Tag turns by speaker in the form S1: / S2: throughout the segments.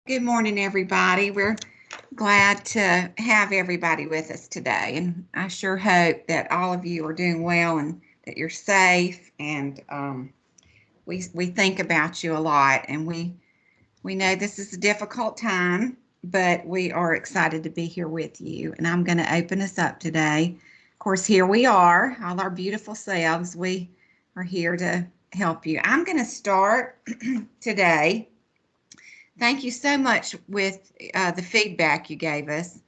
S1: Good morning, everybody. We're glad to have everybody with us today, and I sure hope that all of you are doing well and that you're safe. And we think about you a lot, and we know this is a difficult time, but we are excited to be here with you. And I'm going to open us up today. Of course, here we are, all our beautiful selves. We are here to help you. I'm going to start today. Thank you so much with the feedback you gave us.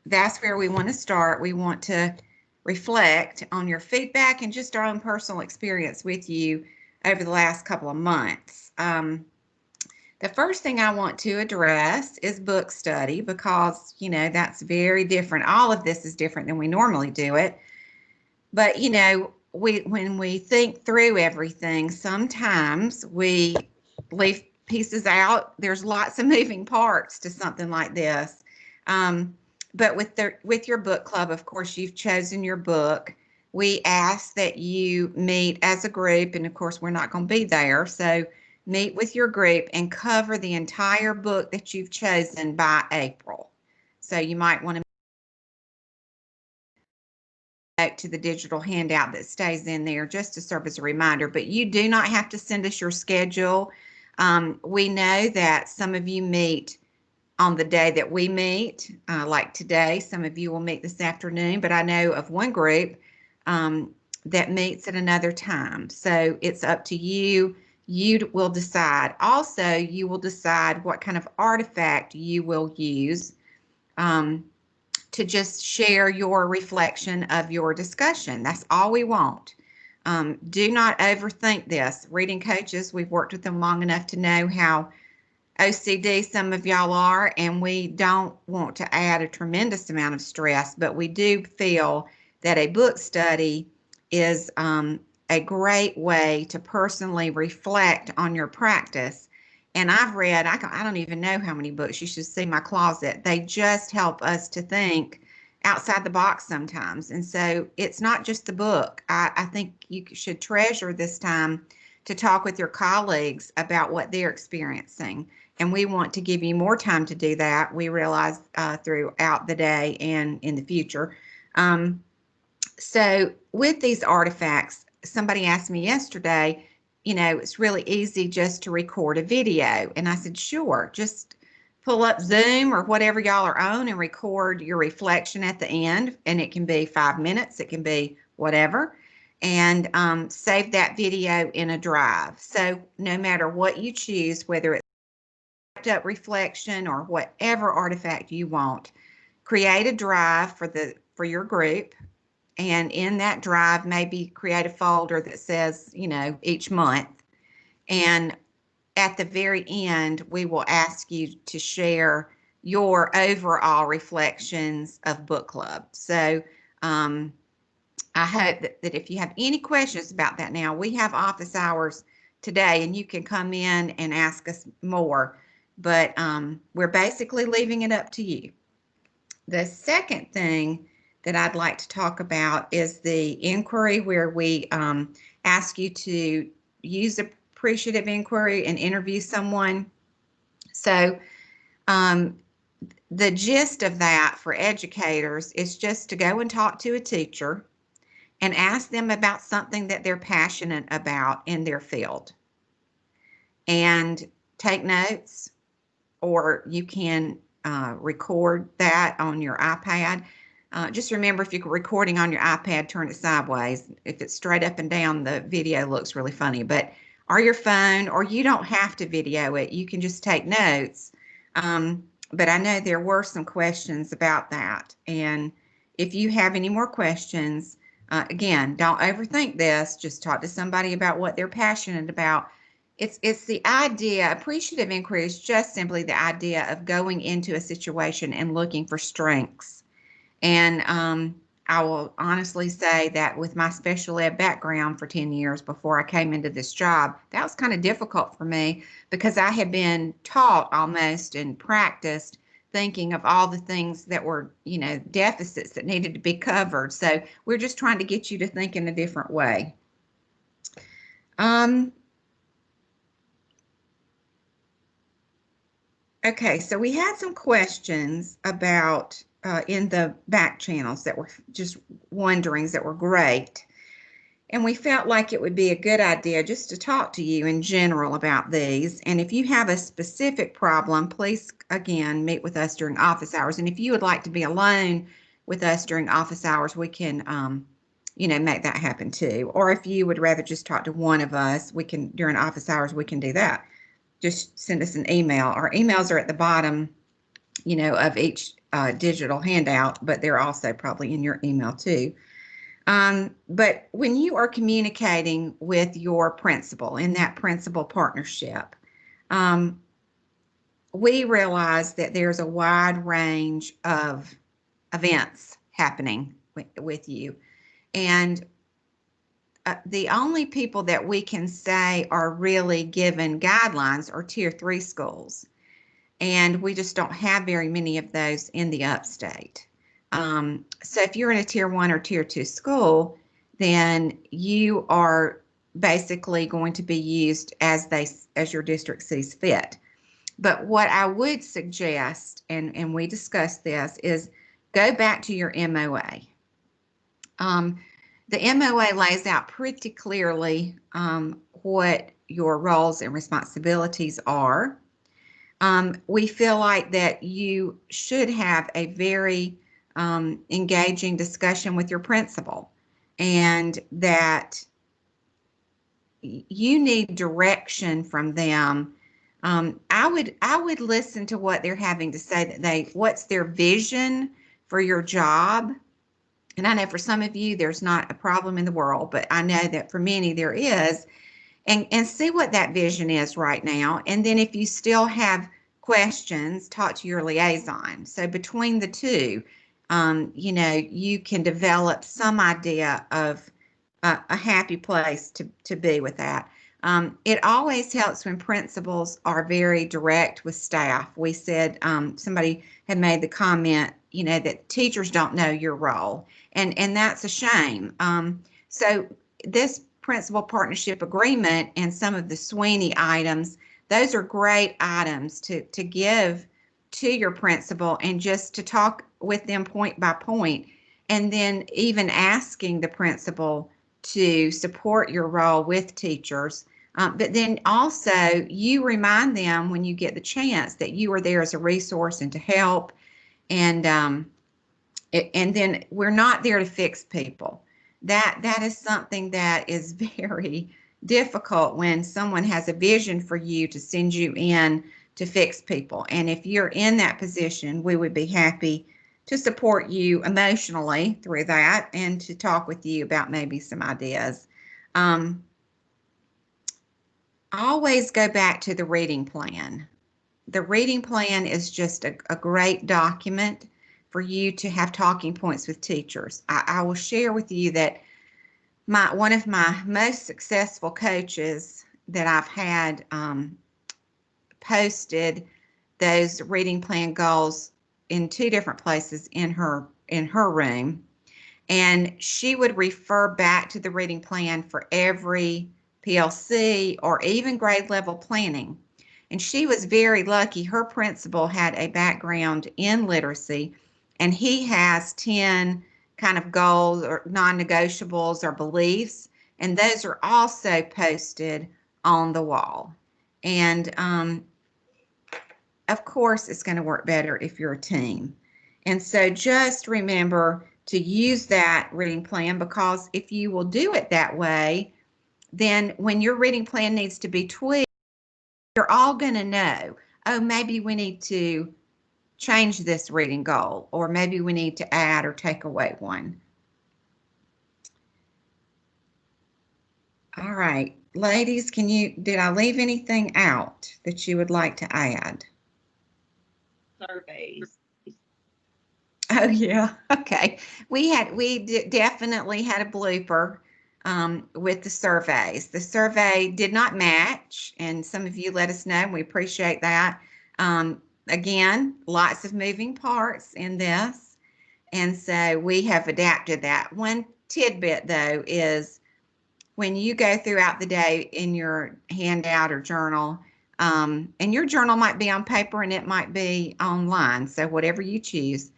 S1: That's where we want to start. We want to reflect on your feedback and just our own personal experience with you over the last couple of months. The first thing I want to address is book study because, that's very different. All of this is different than we normally do it. But, when we think through everything, sometimes we leave pieces out. There's lots of moving parts to something like this. But with your book club, of course, you've chosen your book. We ask that you meet as a group, and of course, we're not going to be there. So meet with your group and cover the entire book that you've chosen by April. So you might want to back to the digital handout that stays in there just to serve as a reminder, but you do not have to send us your schedule. We know that some of you meet on the day that we meet, like today. Some of you will meet this afternoon, but I know of one group that meets at another time. So it's up to you. You will decide. Also, you will decide what kind of artifact you will use to just share your reflection of your discussion. That's all we want. Do not overthink this. Reading coaches, we've worked with them long enough to know how OCD some of y'all are, and we don't want to add a tremendous amount of stress, but we do feel that a book study is a great way to personally reflect on your practice. And I've read, I don't even know how many books. You should see my closet. They just help us to think outside the box sometimes. And so it's not just the book. I think you should treasure this time to talk with your colleagues about what they're experiencing. And we want to give you more time to do that. We realize throughout the day and in the future. So with these artifacts, somebody asked me yesterday, it's really easy just to record a video. And I said, sure, just pull up Zoom or whatever y'all are on and record your reflection at the end. And it can be 5 minutes, it can be whatever. And save that video in a drive. So no matter what you choose, whether it's up reflection or whatever artifact you want, create a drive for your group. And in that drive, maybe create a folder that says, each month. And at the very end, we will ask you to share your overall reflections of book club. So I hope that if you have any questions about that now, we have office hours today and you can come in and ask us more. But we're basically leaving it up to you. The second thing that I'd like to talk about is the inquiry, where we ask you to use appreciative inquiry and interview someone. So the gist of that for educators is just to go and talk to a teacher and ask them about something that they're passionate about in their field. And take notes, or you can record that on your iPad. Just remember, if you're recording on your iPad, turn it sideways. If it's straight up and down, the video looks really funny. But or your phone, or you don't have to video it. You can just take notes. But I know there were some questions about that. And if you have any more questions, again, don't overthink this. Just talk to somebody about what they're passionate about. It's the idea, appreciative inquiry is just simply the idea of going into a situation and looking for strengths. And I will honestly say that with my special ed background for 10 years before I came into this job, that was kind of difficult for me because I had been taught almost and practiced thinking of all the things that were, deficits that needed to be covered. So we're just trying to get you to think in a different way. Okay, so we had some questions about in the back channels that were just wonderings that were great. And we felt like it would be a good idea just to talk to you in general about these. And if you have a specific problem, please, again, meet with us during office hours. And if you would like to be alone with us during office hours, we can, make that happen too. Or if you would rather just talk to one of us, we can, during office hours, we can do that. Just send us an email. Our emails are at the bottom, of each digital handout, but they're also probably in your email too. But when you are communicating with your principal in that principal partnership, we realize that there's a wide range of events happening with you. And the only people that we can say are really given guidelines are Tier 3 schools. And we just don't have very many of those in the upstate. So if you're in a Tier 1 or Tier 2 school, then you are basically going to be used as your district sees fit. But what I would suggest, and we discussed this, is go back to your MOA. The MOA lays out pretty clearly what your roles and responsibilities are. We feel like that you should have a very engaging discussion with your principal, and that you need direction from them. I would listen to what they're having to say, what's their vision for your job. And I know for some of you, there's not a problem in the world, but I know that for many there is. And see what that vision is right now. And then if you still have questions, talk to your liaison. So between the two, you can develop some idea of a happy place to be with that. It always helps when principals are very direct with staff. We said somebody had made the comment, that teachers don't know your role, and that's a shame. So this principal partnership agreement and some of the Sweeney items, those are great items to give to your principal and just to talk with them point by point, and then even asking the principal to support your role with teachers. But then also you remind them when you get the chance that you are there as a resource and to help. And then we're not there to fix people. That is something that is very difficult when someone has a vision for you to send you in to fix people. And if you're in that position, we would be happy to support you emotionally through that and to talk with you about maybe some ideas. Always go back to the reading plan. The reading plan is just a great document for you to have talking points with teachers. I will share with you that one of my most successful coaches that I've had posted those reading plan goals in 2 different places in her room, and she would refer back to the reading plan for every PLC or even grade level planning. And she was very lucky. Her principal had a background in literacy, and he has 10 kind of goals or non-negotiables or beliefs, and those are also posted on the wall. And of course, it's going to work better if you're a team. And so just remember to use that reading plan, because if you will do it that way, then when your reading plan needs to be tweaked, you're all going to know, oh, maybe we need to change this reading goal, or maybe we need to add or take away one. All right, ladies, did I leave anything out that you would like to add?
S2: Surveys.
S1: Oh yeah, okay. We definitely had a blooper with the surveys. The survey did not match, and some of you let us know, and we appreciate that. Again, lots of moving parts in this, and so we have adapted that. One tidbit though is when you go throughout the day in your handout or journal, And your journal might be on paper and it might be online. So whatever you choose,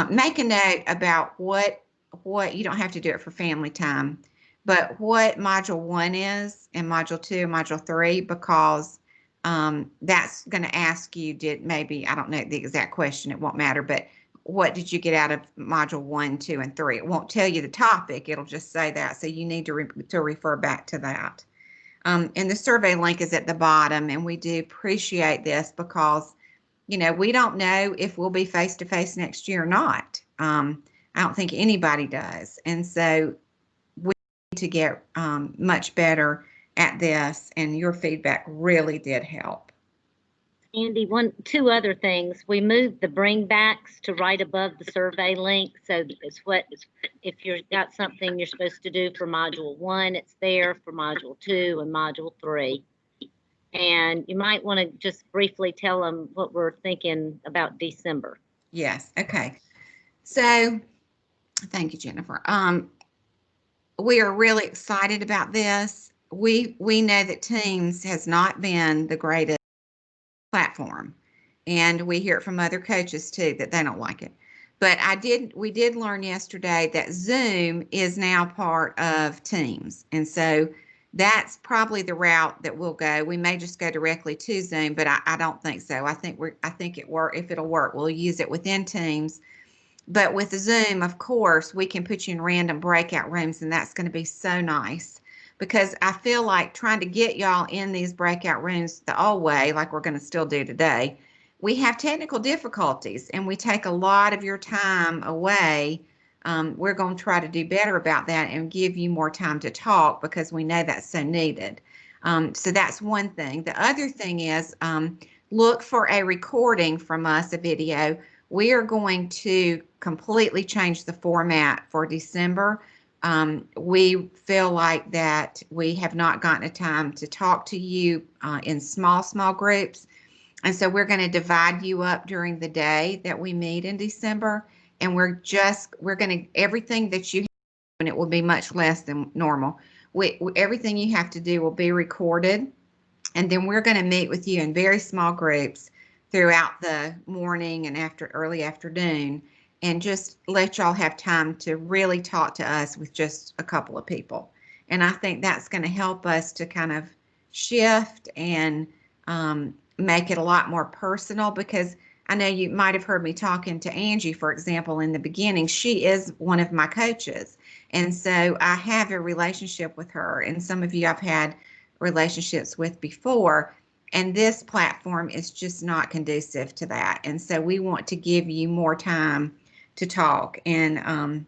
S1: make a note about what you don't have to do it for family time, but what module 1 is and module 2 and module 3, because that's going to ask you, I don't know the exact question, it won't matter, but what did you get out of module 1, 2, and 3? It won't tell you the topic, it'll just say that. So you need to refer back to that. And the survey link is at the bottom, and we do appreciate this because, we don't know if we'll be face-to-face next year or not. I don't think anybody does. And so we need to get much better at this, and your feedback really did help.
S2: Andy, two other things. We moved the bringbacks to right above the survey link. So if you've got something you're supposed to do for module 1, it's there for module 2 and module 3. And you might want to just briefly tell them what we're thinking about December.
S1: Yes. Okay. So thank you, Jennifer. We are really excited about this. We know that Teams has not been the greatest platform, and we hear it from other coaches too that they don't like it. But we did learn yesterday that Zoom is now part of Teams, and so that's probably the route that we'll go. We may just go directly to Zoom, but I don't think so. I think if it'll work, we'll use it within Teams. But with Zoom, of course, we can put you in random breakout rooms, and that's going to be so nice, because I feel like trying to get y'all in these breakout rooms the old way, like we're going to still do today, we have technical difficulties and we take a lot of your time away. We're going to try to do better about that and give you more time to talk, because we know that's so needed. So that's one thing. The other thing is, look for a recording from us, a video. We are going to completely change the format for December. We feel like that we have not gotten a time to talk to you in small groups. And so we're going to divide you up during the day that we meet in December. And we're going to, everything that you have, and it will be much less than normal. Everything you have to do will be recorded. And then we're going to meet with you in very small groups throughout the morning and early afternoon, and just let y'all have time to really talk to us with just a couple of people. And I think that's going to help us to kind of shift and make it a lot more personal, because I know you might have heard me talking to Angie, for example, in the beginning. She is one of my coaches. And so I have a relationship with her, and some of you I've had relationships with before. And this platform is just not conducive to that. And so we want to give you more time to talk. And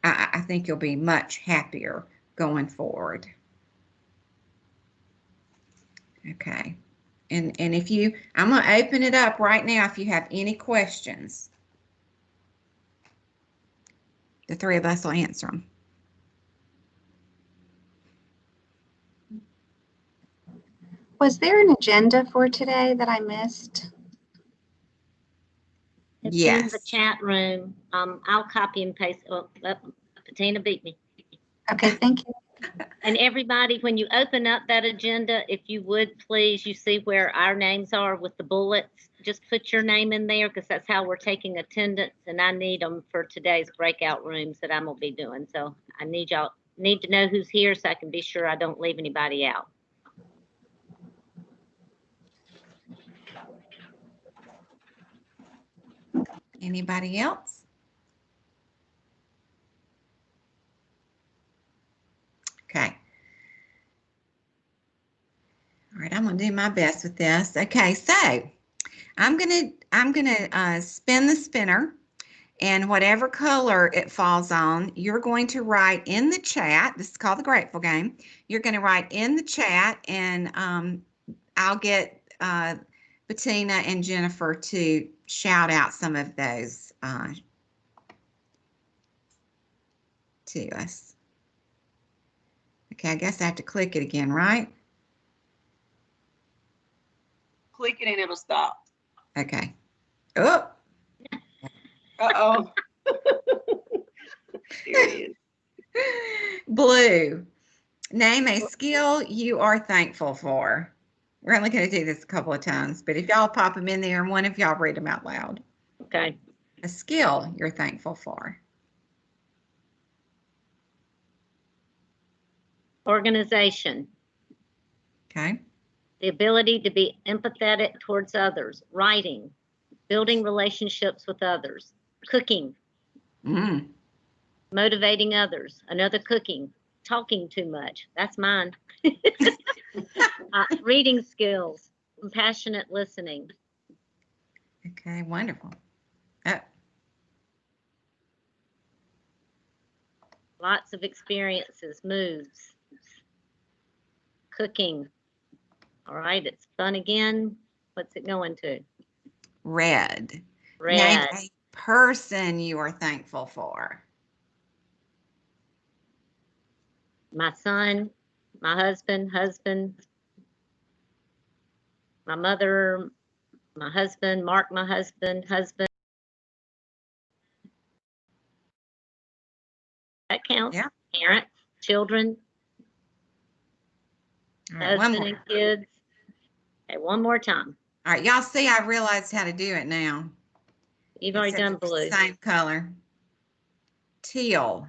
S1: I think you'll be much happier going forward. Okay. And I'm going to open it up right now if you have any questions. The three of us will answer them.
S3: Was there an agenda for today that I missed?
S2: It's
S1: yes.
S2: in the chat room. I'll copy and paste. Oh, Patina beat me.
S3: Okay, thank you.
S2: And everybody, when you open up that agenda, if you would please, you see where our names are with the bullets, just put your name in there, because that's how we're taking attendance, and I need them for today's breakout rooms that I'm gonna be doing. So I need to know who's here so I can be sure I don't leave anybody out.
S1: Anybody else? Okay. All right, I'm gonna do my best with this. Okay, so I'm gonna spin the spinner, and whatever color it falls on, you're going to write in the chat. This is called the Grateful Game. You're going to write in the chat, and I'll get Bettina and Jennifer to shout out some of those to us. Okay, I guess I have to click it again, right?
S4: Click it and it'll stop.
S1: Okay. Oh.
S4: Uh-oh. There it is.
S1: Blue. Name a skill you are thankful for. We're only going to do this a couple of times, but if y'all pop them in there and one of y'all read them out loud.
S2: Okay.
S1: A skill you're thankful for.
S2: Organization.
S1: Okay.
S2: The ability to be empathetic towards others. Writing. Building relationships with others. Cooking.
S1: Mm.
S2: Motivating others. Another cooking. Talking too much. That's mine. Reading skills. Compassionate listening.
S1: Okay, wonderful. Oh,
S2: Lots of experiences, moves. Cooking. All right, it's fun again. What's it going to?
S1: red. Name
S2: Red.
S1: a person you are thankful for.
S2: My son, my husband, my mother, my husband, Mark, my husband. That counts.
S1: Yeah.
S2: Parents, children,
S1: All right, one
S2: husband
S1: more.
S2: and kids. Okay, one more time.
S1: All right, y'all see I realized how to do it now.
S2: You've already
S1: Except
S2: done
S1: it's the
S2: blue.
S1: same color. Teal.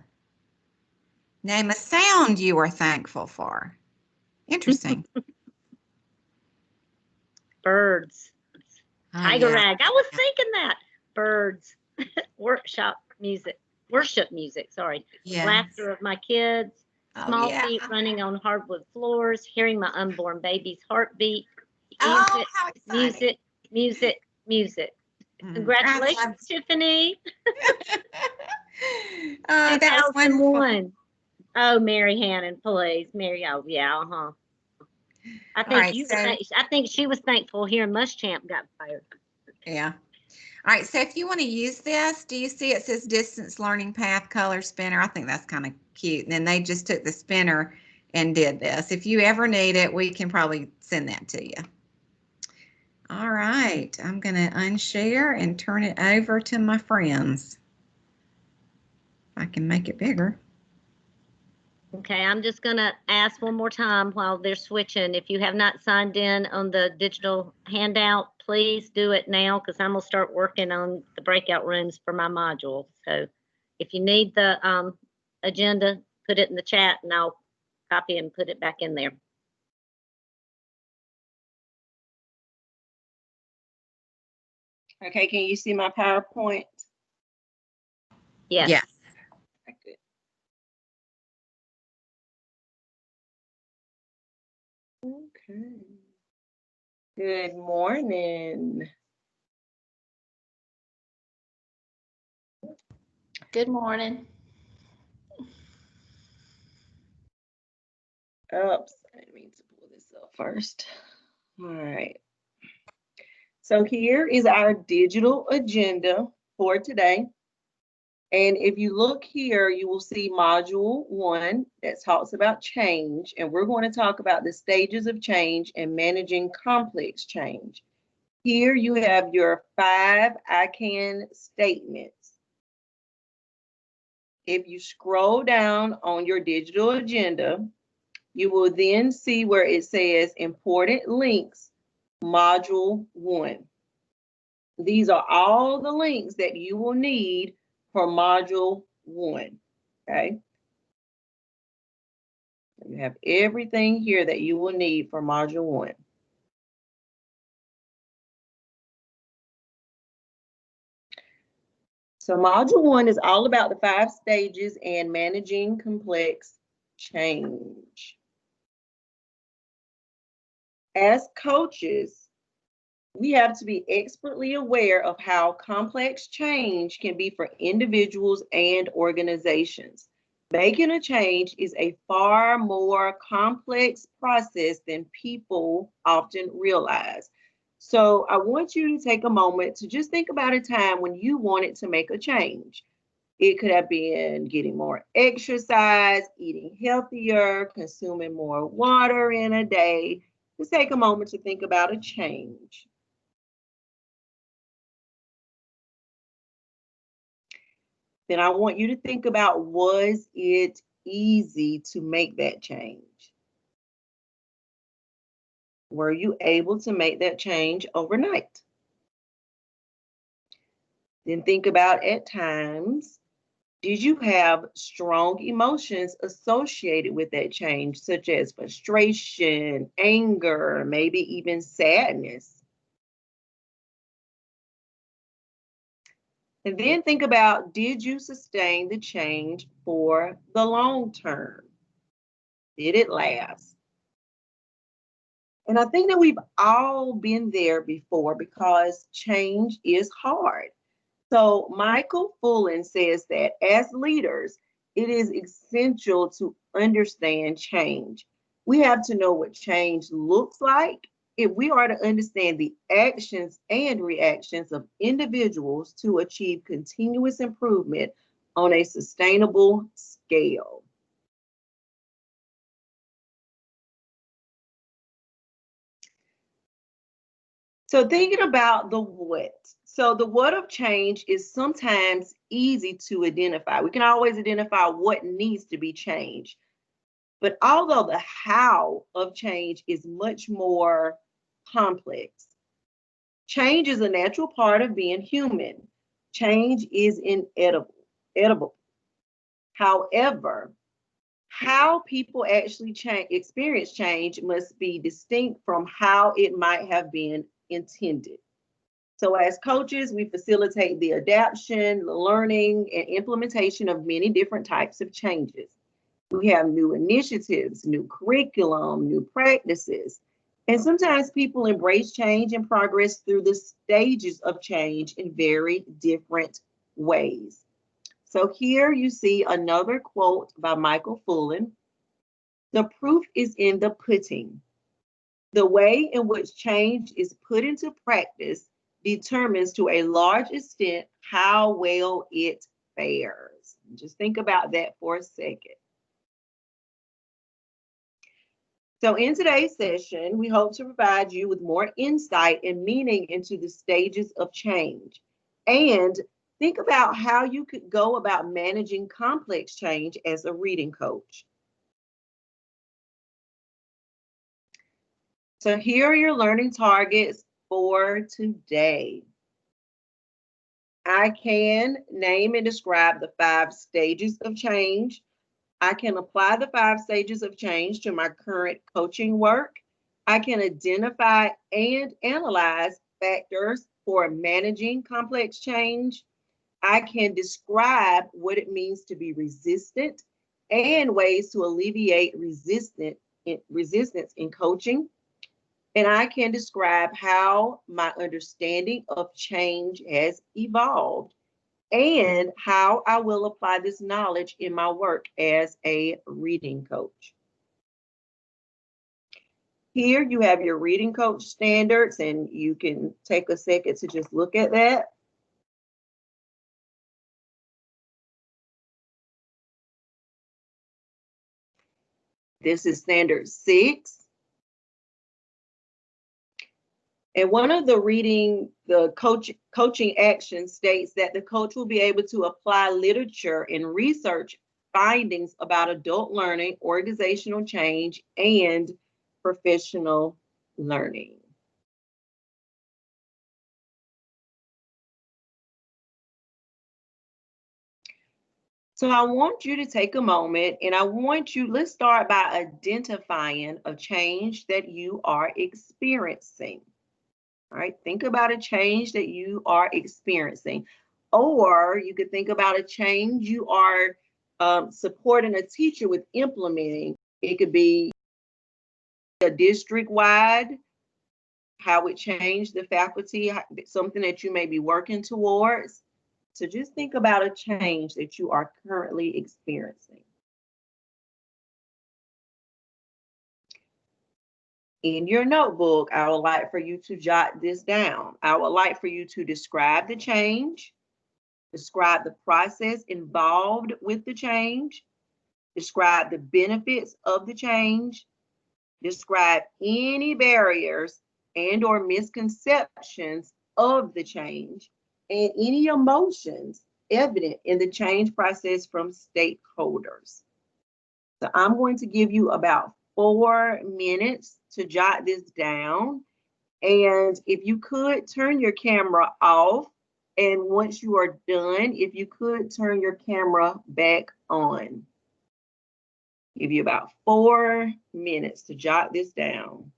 S1: Name a sound you are thankful for. Interesting.
S2: Birds.
S1: Oh,
S2: Tiger
S1: yeah.
S2: rag. I was thinking that. Birds. Worship music, sorry.
S1: Yes.
S2: Laughter of my kids.
S1: Oh,
S2: Small
S1: yeah.
S2: feet running on hardwood floors. Hearing my unborn baby's heartbeat.
S1: Oh,
S2: Music,
S1: how exciting.
S2: music.
S1: Mm,
S2: Congratulations,
S1: I love-
S2: Tiffany.
S1: Oh, that was wonderful.
S2: 2001. Oh, Mary Hannon, please. Mary, oh, yeah, uh-huh. I
S1: All
S2: think
S1: right, so,
S2: I think she was thankful hearing Muschamp got fired.
S1: yeah. All right, so if you want to use this, do you see it says distance learning path color spinner? I think that's kind of cute. And then they just took the spinner and did this. If you ever need it, we can probably send that to you. All right, I'm going to unshare and turn it over to my friends. If I can make it bigger.
S2: Okay, I'm just gonna ask one more time while they're switching. If you have not signed in on the digital handout, please do it now because I'm gonna start working on the breakout rooms for my module. So if you need the agenda, put it in the chat and I'll copy and put it back in there.
S4: Okay, can you see my PowerPoint?
S2: Yes.
S1: Yes.
S4: Okay. Okay. Good morning.
S5: Good morning.
S4: Oops, I didn't mean to pull this up first. All right. So here is our digital agenda for today. And if you look here, you will see module 1 that talks about change. And we're going to talk about the stages of change and managing complex change. Here you have your 5 I can statements. If you scroll down on your digital agenda, you will then see where it says important links, module 1. These are all the links that you will need for module 1, okay? You have everything here that you will need for module 1. So module 1 is all about the 5 stages and managing complex change. As coaches, we have to be expertly aware of how complex change can be for individuals and organizations. Making a change is a far more complex process than people often realize. So I want you to take a moment to just think about a time when you wanted to make a change. It could have been getting more exercise, eating healthier, consuming more water in a day. Just take a moment to think about a change. Then I want you to think about, was it easy to make that change? Were you able to make that change overnight? Then think about at times, did you have strong emotions associated with that change, such as frustration, anger, maybe even sadness? And then think about, did you sustain the change for the long term? Did it last? And I think that we've all been there before because change is hard. So Michael Fullen says that as leaders, it is essential to understand change. We have to know what change looks like if we are to understand the actions and reactions of individuals to achieve continuous improvement on a sustainable scale. So thinking about the what. So the what of change is sometimes easy to identify. We can always identify what needs to be changed. But although the how of change is much more complex, change is a natural part of being human. Change is inevitable. However, how people actually experience change must be distinct from how it might have been intended. So as coaches, we facilitate the adaptation, the learning, and implementation of many different types of changes. We have new initiatives, new curriculum, new practices. And sometimes people embrace change and progress through the stages of change in very different ways. So here you see another quote by Michael Fullen. The proof is in the pudding. The way in which change is put into practice determines to a large extent how well it fares. Just think about that for a second. So in today's session, we hope to provide you with more insight and meaning into the stages of change. And think about how you could go about managing complex change as a reading coach. So here are your learning targets for today. I can name and describe the 5 stages of change. I can apply the 5 stages of change to my current coaching work. I can identify and analyze factors for managing complex change. I can describe what it means to be resistant and ways to alleviate resistance in coaching. And I can describe how my understanding of change has evolved and how I will apply this knowledge in my work as a reading coach. Here you have your reading coach standards, and you can take a second to just look at that. This is standard 6. And one of the coaching action states that the coach will be able to apply literature and research findings about adult learning, organizational change, and professional learning. So I want you to take a moment and let's start by identifying a change that you are experiencing. All right, think about a change that you are experiencing. Or you could think about a change you are supporting a teacher with implementing. It could be a district-wide, how it changed the faculty, something that you may be working towards. So just think about a change that you are currently experiencing. In your notebook, I would like for you to jot this down. I would like for you to describe the change, describe the process involved with the change, describe the benefits of the change, describe any barriers and or misconceptions of the change, and any emotions evident in the change process from stakeholders. So I'm going to give you about 4 minutes to jot this down. And if you could turn your camera off, and once you are done, if you could turn your camera back on. Give you about 4 minutes to jot this down.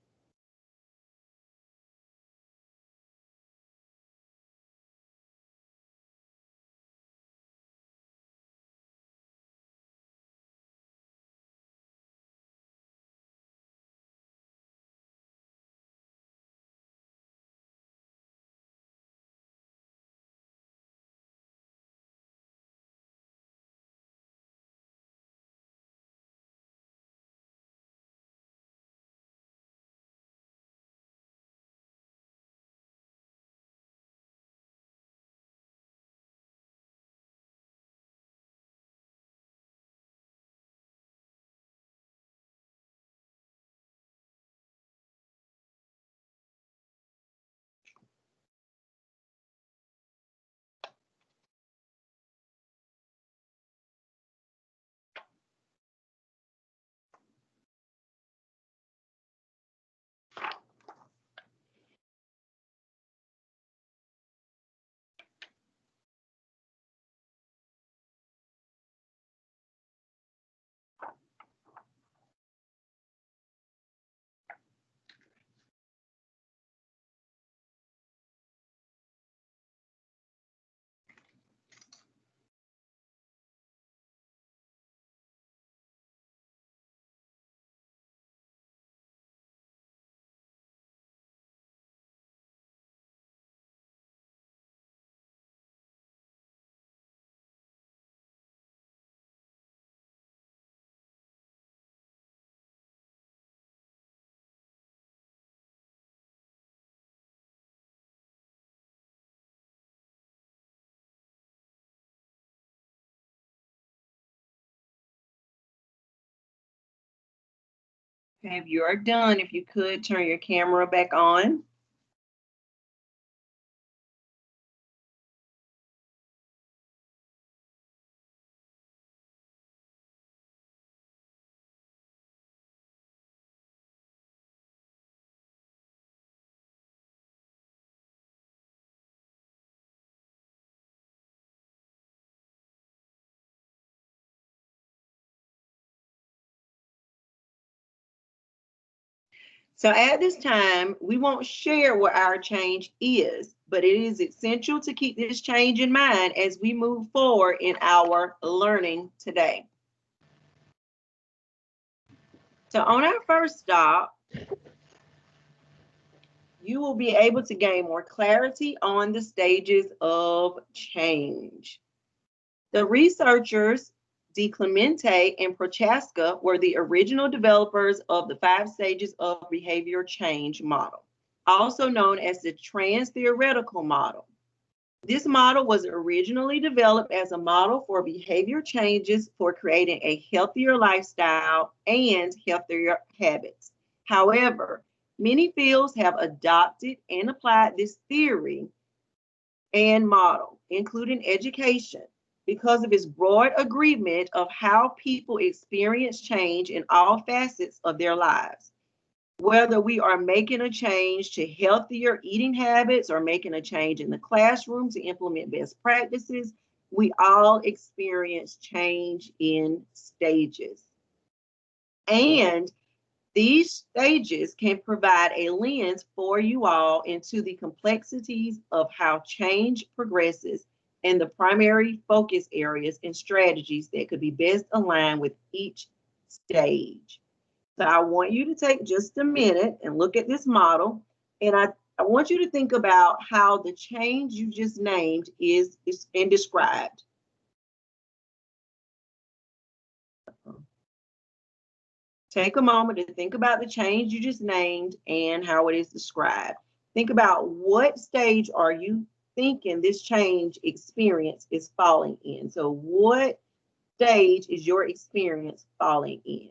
S4: Okay, if you are done, if you could turn your camera back on. So at this time, we won't share what our change is, but it is essential to keep this change in mind as we move forward in our learning today. So on our first stop, you will be able to gain more clarity on the stages of change. The researchers DiClemente and Prochaska were the original developers of the 5 stages of behavior change model, also known as the trans-theoretical model. This model was originally developed as a model for behavior changes for creating a healthier lifestyle and healthier habits. However, many fields have adopted and applied this theory and model, including education, because of its broad agreement of how people experience change in all facets of their lives. Whether we are making a change to healthier eating habits or making a change in the classroom to implement best practices, we all experience change in stages. And these stages can provide a lens for you all into the complexities of how change progresses and the primary focus areas and strategies that could be best aligned with each stage. So I want you to take just a minute and look at this model, and I want you to think about how the change you just named is and described. Take a moment to think about the change you just named and how it is described. Think about what stage are you thinking this change experience is falling in. So what stage is your experience falling in?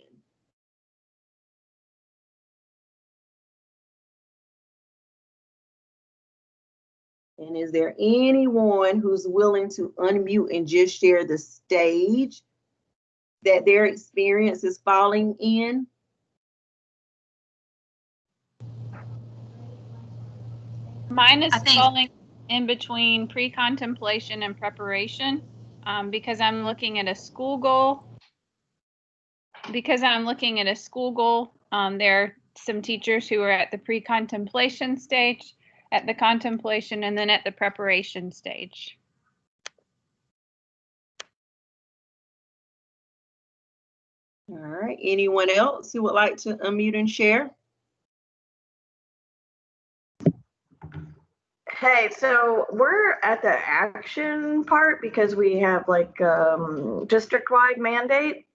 S4: And is there anyone who's willing to unmute and just share the stage that their experience is falling in?
S5: Mine is
S3: I think-
S5: falling in between pre-contemplation and preparation, because I'm looking at a school goal. There are some teachers who are at the pre-contemplation stage, at the contemplation, and then at the preparation stage.
S4: All right, anyone else who would like to unmute and share?
S6: Hey, so we're at the action part because we have like district-wide mandate,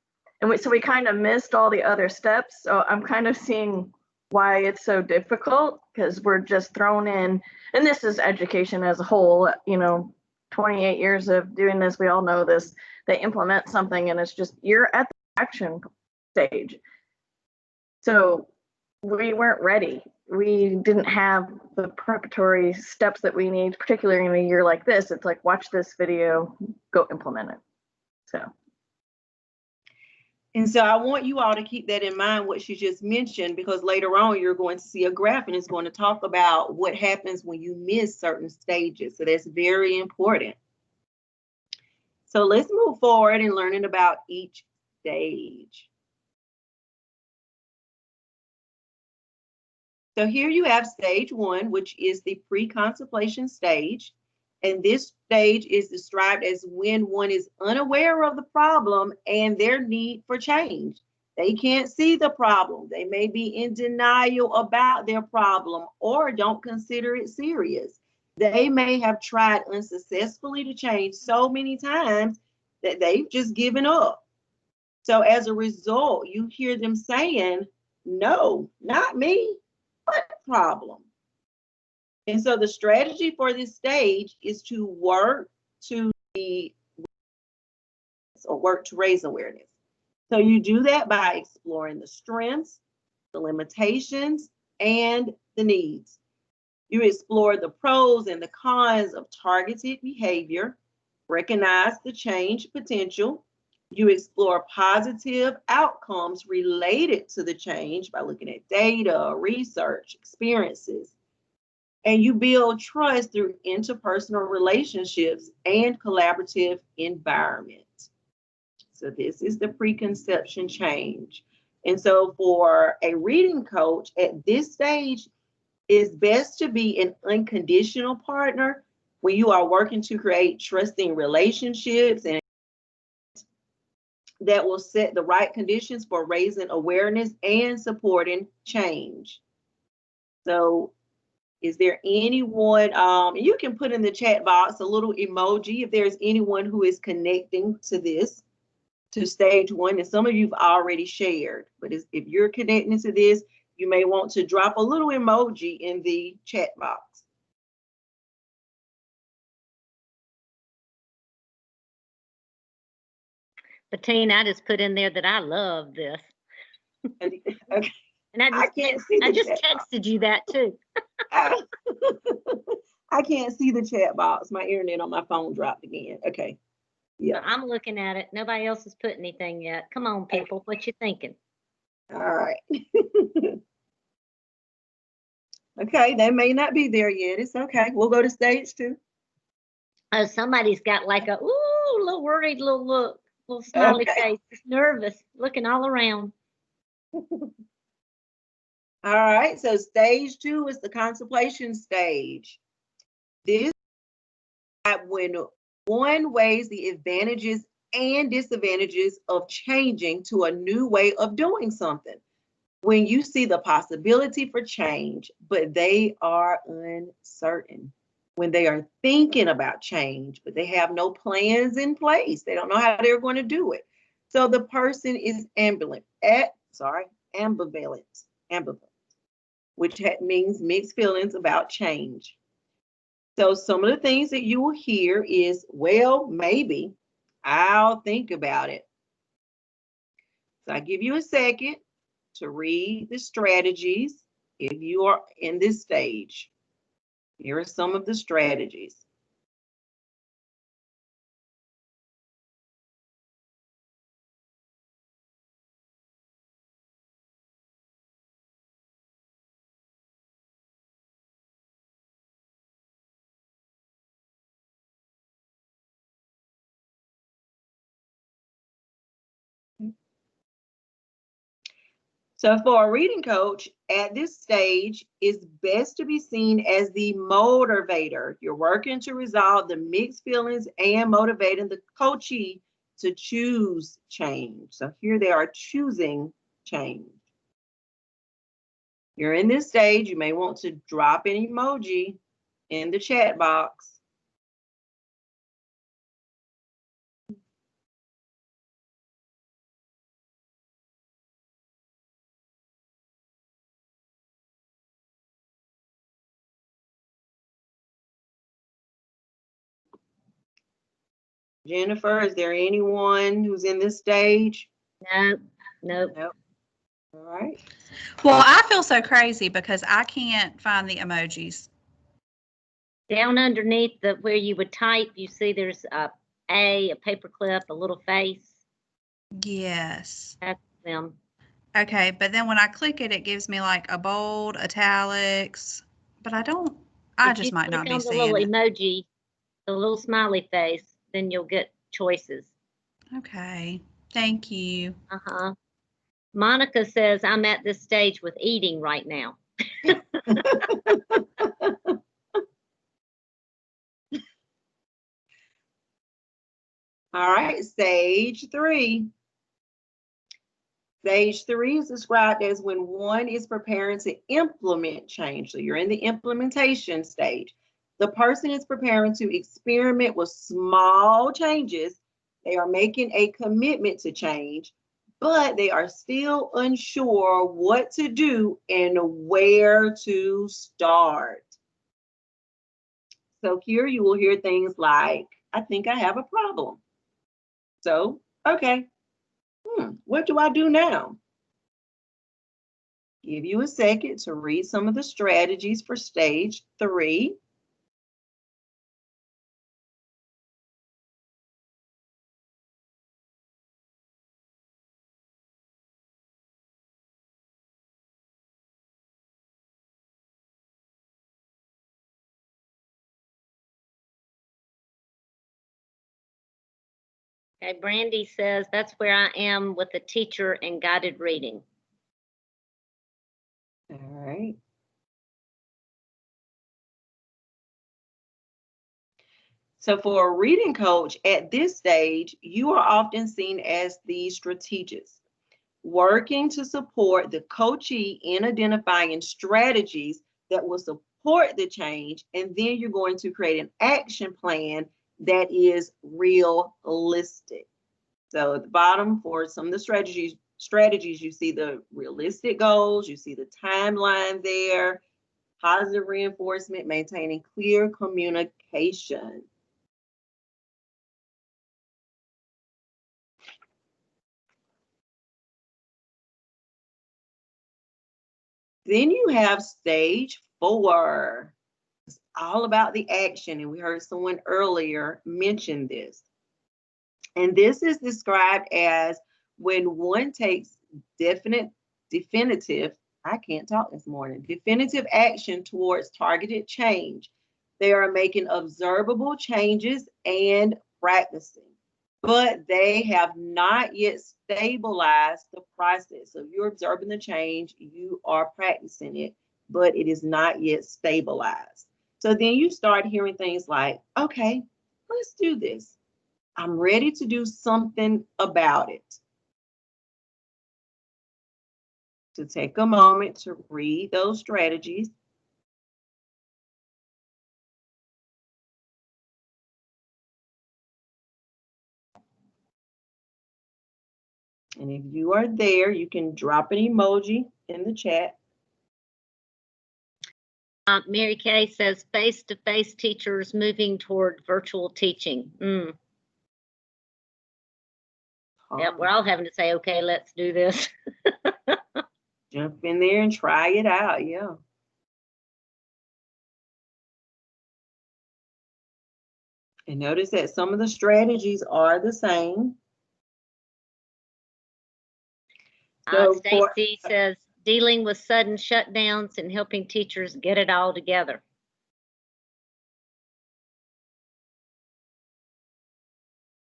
S6: and so we kind of missed all the other steps. So I'm kind of seeing why it's so difficult, because we're just thrown in, and this is education as a whole. 28 years of doing this, we all know this. They implement something, and it's just you're at the action stage. So we weren't ready. We didn't have the preparatory steps that we need, particularly in a year like this. It's like, watch this video, go implement it.
S4: And so I want you all to keep that in mind, what she just mentioned, because later on you're going to see a graph and it's going to talk about what happens when you miss certain stages. So that's very important. So let's move forward in learning about each stage. So here you have stage 1, which is the pre-contemplation stage. And this stage is described as when one is unaware of the problem and their need for change. They can't see the problem. They may be in denial about their problem or don't consider it serious. They may have tried unsuccessfully to change so many times that they've just given up. So as a result, you hear them saying, no, not me. What problem? And so the strategy for this stage is to work to raise awareness. So you do that by exploring the strengths, the limitations, and the needs. You explore the pros and the cons of targeted behavior, recognize the change potential. You explore positive outcomes related to the change by looking at data, research, experiences. And you build trust through interpersonal relationships and collaborative environment. So this is the preconception change. And so for a reading coach at this stage, it's best to be an unconditional partner when you are working to create trusting relationships and that will set the right conditions for raising awareness and supporting change. So is there anyone, you can put in the chat box a little emoji if there's anyone who is connecting to this, to stage 1, and some of you've already shared, but if you're connecting to this, you may want to drop a little emoji in the chat box.
S2: Bettina, I just put in there that I love this.
S4: Okay.
S2: And I just texted you that too.
S4: I can't see the chat box. My internet on my phone dropped again. Okay. Yeah.
S2: I'm looking at it. Nobody else has put anything yet. Come on, people. What you thinking?
S4: All right. Okay, they may not be there yet. It's okay. We'll go to stage 2.
S2: Oh, somebody's got like a little worried little look, little smiley face, just nervous, looking all around.
S4: All right, so stage 2 is the contemplation stage. This is when one weighs the advantages and disadvantages of changing to a new way of doing something. When you see the possibility for change, but they are uncertain. When they are thinking about change, but they have no plans in place. They don't know how they're going to do it. So the person is ambivalent, which means mixed feelings about change. So some of the things that you will hear is, well, maybe I'll think about it. So I give you a second to read the strategies if you are in this stage. Here are some of the strategies. So for a reading coach at this stage, it's best to be seen as the motivator. You're working to resolve the mixed feelings and motivating the coachee to choose change. So here they are choosing change. You're in this stage, you may want to drop an emoji in the chat box. Jennifer, is there anyone who's in this stage?
S2: Nope, nope.
S4: Nope. All right.
S7: Well, I feel so crazy because I can't find the emojis.
S2: Down underneath the where you would type, you see there's a paperclip, a little face.
S7: Yes.
S2: That's them.
S7: Okay, but then when I click it, it gives me like a bold, italics, but I
S2: If
S7: just
S2: you
S7: might not
S2: click
S7: be
S2: on the little
S7: seeing it.
S2: emoji, the little smiley face, then you'll get choices.
S7: Okay, thank you.
S2: Uh-huh. Monica says, I'm at this stage with eating right now.
S4: All right, stage 3. Stage 3 is described as when one is preparing to implement change. So you're in the implementation stage. The person is preparing to experiment with small changes. They are making a commitment to change, but they are still unsure what to do and where to start. So here you will hear things like, I think I have a problem. So, okay, what do I do now? Give you a second to read some of the strategies for stage 3.
S2: Okay, Brandy says, that's where I am with the teacher and guided reading.
S4: All right. So for a reading coach at this stage, you are often seen as the strategist, working to support the coachee in identifying strategies that will support the change, and then you're going to create an action plan that is realistic. So at the bottom for some of the strategies, you see the realistic goals, you see the timeline there, positive reinforcement, maintaining clear communication. Then you have stage 4. It's all about the action, and we heard someone earlier mention this. And this is described as when one takes definitive, I can't talk this morning, definitive action towards targeted change. They are making observable changes and practicing, but they have not yet stabilized the process. So if you're observing the change, you are practicing it, but it is not yet stabilized. So then you start hearing things like, okay, let's do this. I'm ready to do something about it. So take a moment to read those strategies. And if you are there, you can drop an emoji in the chat.
S2: Mary Kay says, face-to-face teachers moving toward virtual teaching. Yep, we're all having to say, okay, let's do this.
S4: Jump in there and try it out, yeah. And notice that some of the strategies are the same. So
S2: Stacy says, dealing with sudden shutdowns and helping teachers get it all together.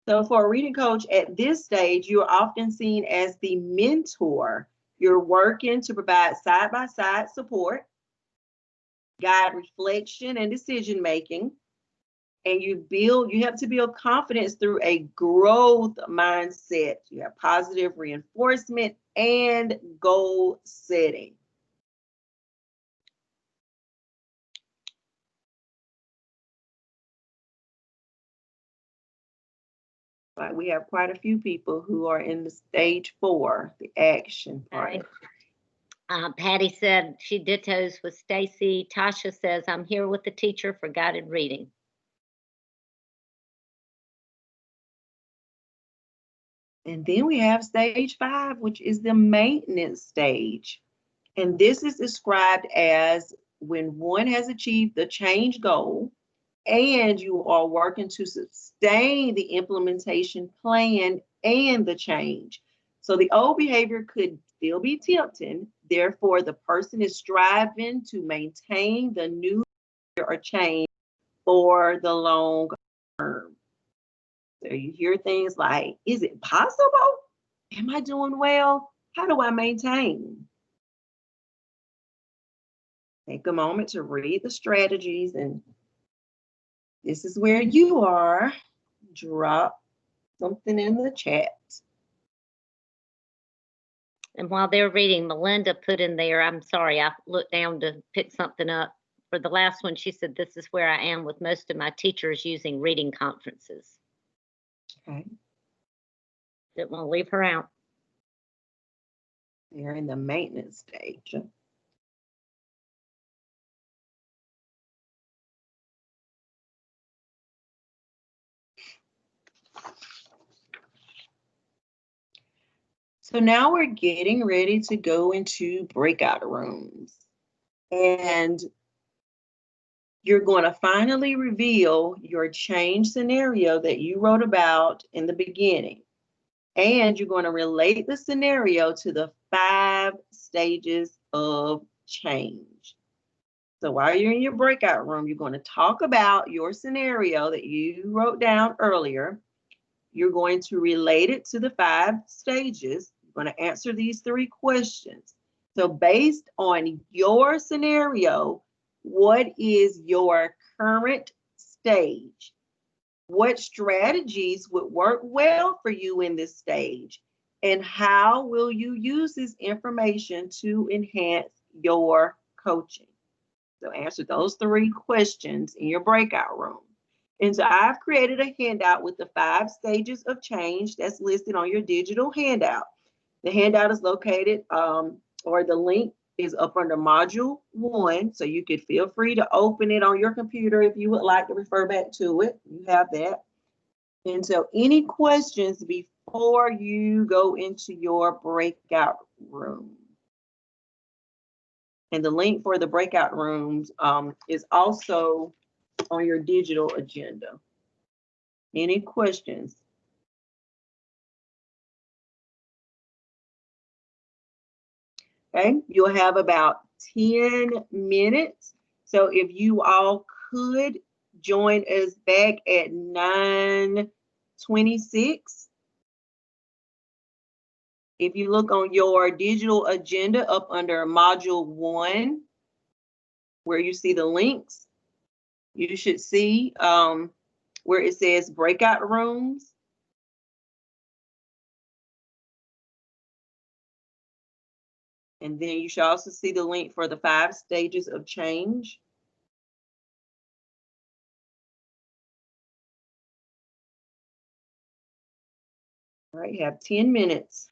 S4: So for a reading coach at this stage, you're often seen as the mentor You're working to provide side-by-side support, guide reflection and decision-making, and you have to build confidence through a growth mindset. You have positive reinforcement and goal setting. But we have quite a few people who are in the stage 4, the action part.
S2: Okay. Patty said she dittos with Stacy. Tasha says, I'm here with the teacher for guided reading.
S4: And then we have stage 5, which is the maintenance stage. And this is described as when one has achieved the change goal and you are working to sustain the implementation plan and the change. So the old behavior could still be tempting. Therefore, the person is striving to maintain the new or change for the long term. So you hear things like, is it possible? Am I doing well? How do I maintain? Take a moment to read the strategies, and this is where you are. Drop something in the chat.
S2: And while they're reading, Melinda put in there, I'm sorry, I looked down to pick something up. For the last one, she said, this is where I am with most of my teachers using reading conferences.
S4: Okay.
S2: Didn't want to leave her out.
S4: They're in the maintenance stage. So now we're getting ready to go into breakout rooms. And you're going to finally reveal your change scenario that you wrote about in the beginning. And you're going to relate the scenario to the 5 stages of change. So while you're in your breakout room, you're going to talk about your scenario that you wrote down earlier. You're going to relate it to the 5 stages. You're going to answer these 3 questions. So based on your scenario, what is your current stage? What strategies would work well for you in this stage? And how will you use this information to enhance your coaching? So answer those 3 questions in your breakout room. And so I've created a handout with the 5 stages of change that's listed on your digital handout. The handout is located, or the link is up under module 1. So you could feel free to open it on your computer if you would like to refer back to it. You have that. And so any questions before you go into your breakout room? And the link for the breakout rooms is also on your digital agenda. Any questions? Okay, you'll have about 10 minutes. So if you all could join us back at 9:26. If you look on your digital agenda up under module 1, where you see the links, you should see where it says breakout rooms. And then you should also see the link for the 5 stages of change. All right, you have 10 minutes.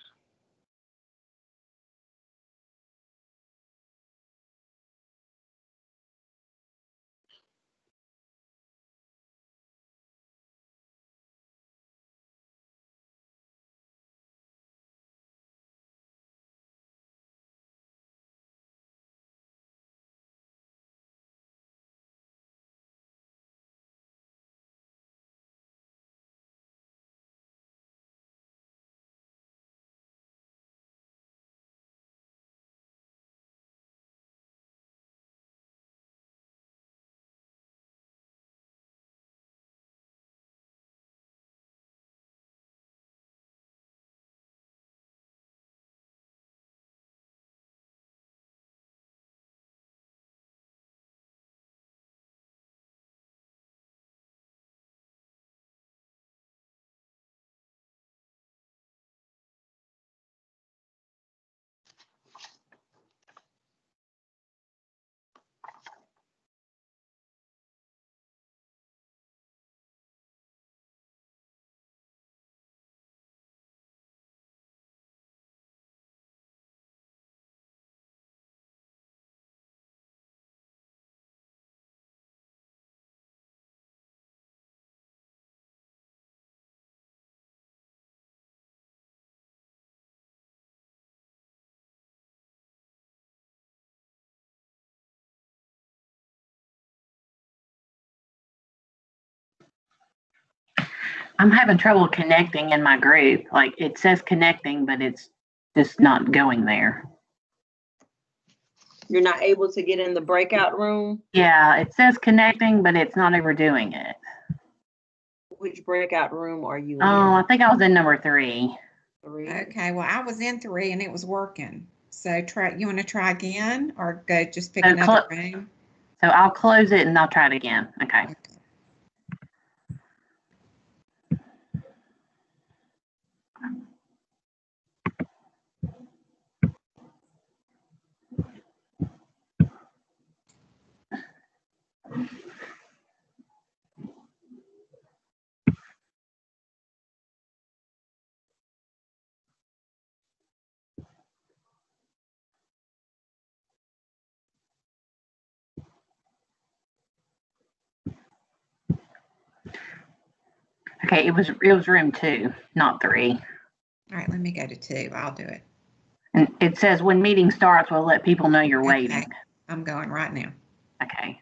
S8: I'm having trouble connecting in my group. Like it says connecting, but it's just not going there.
S4: You're not able to get in the breakout room?
S8: Yeah, it says connecting, but it's not overdoing it.
S4: Which breakout room are you in?
S8: Oh, I think I was in number 3.
S4: 3?
S1: Okay, well, I was in 3 and it was working. So you want to try again or go just pick
S8: So
S1: another room?
S8: So I'll close it and I'll try it again. Okay.
S1: Okay.
S8: Okay, it was room 2, not 3.
S1: All right, let me go to 2. I'll do it.
S8: And it says when meeting starts, we'll let people know you're waiting.
S1: Okay, I'm going right now.
S8: Okay.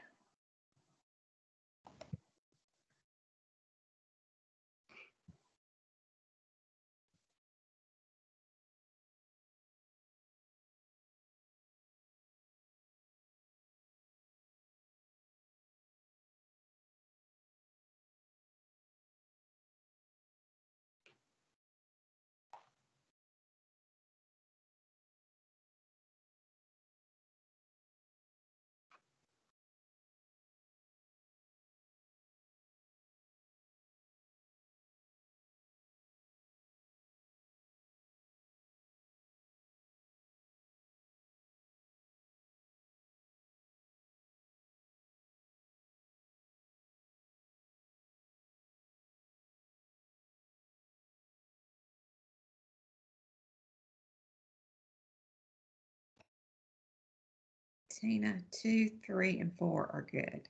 S1: Tina, 2, 3, and 4 are good.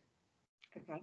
S4: Okay.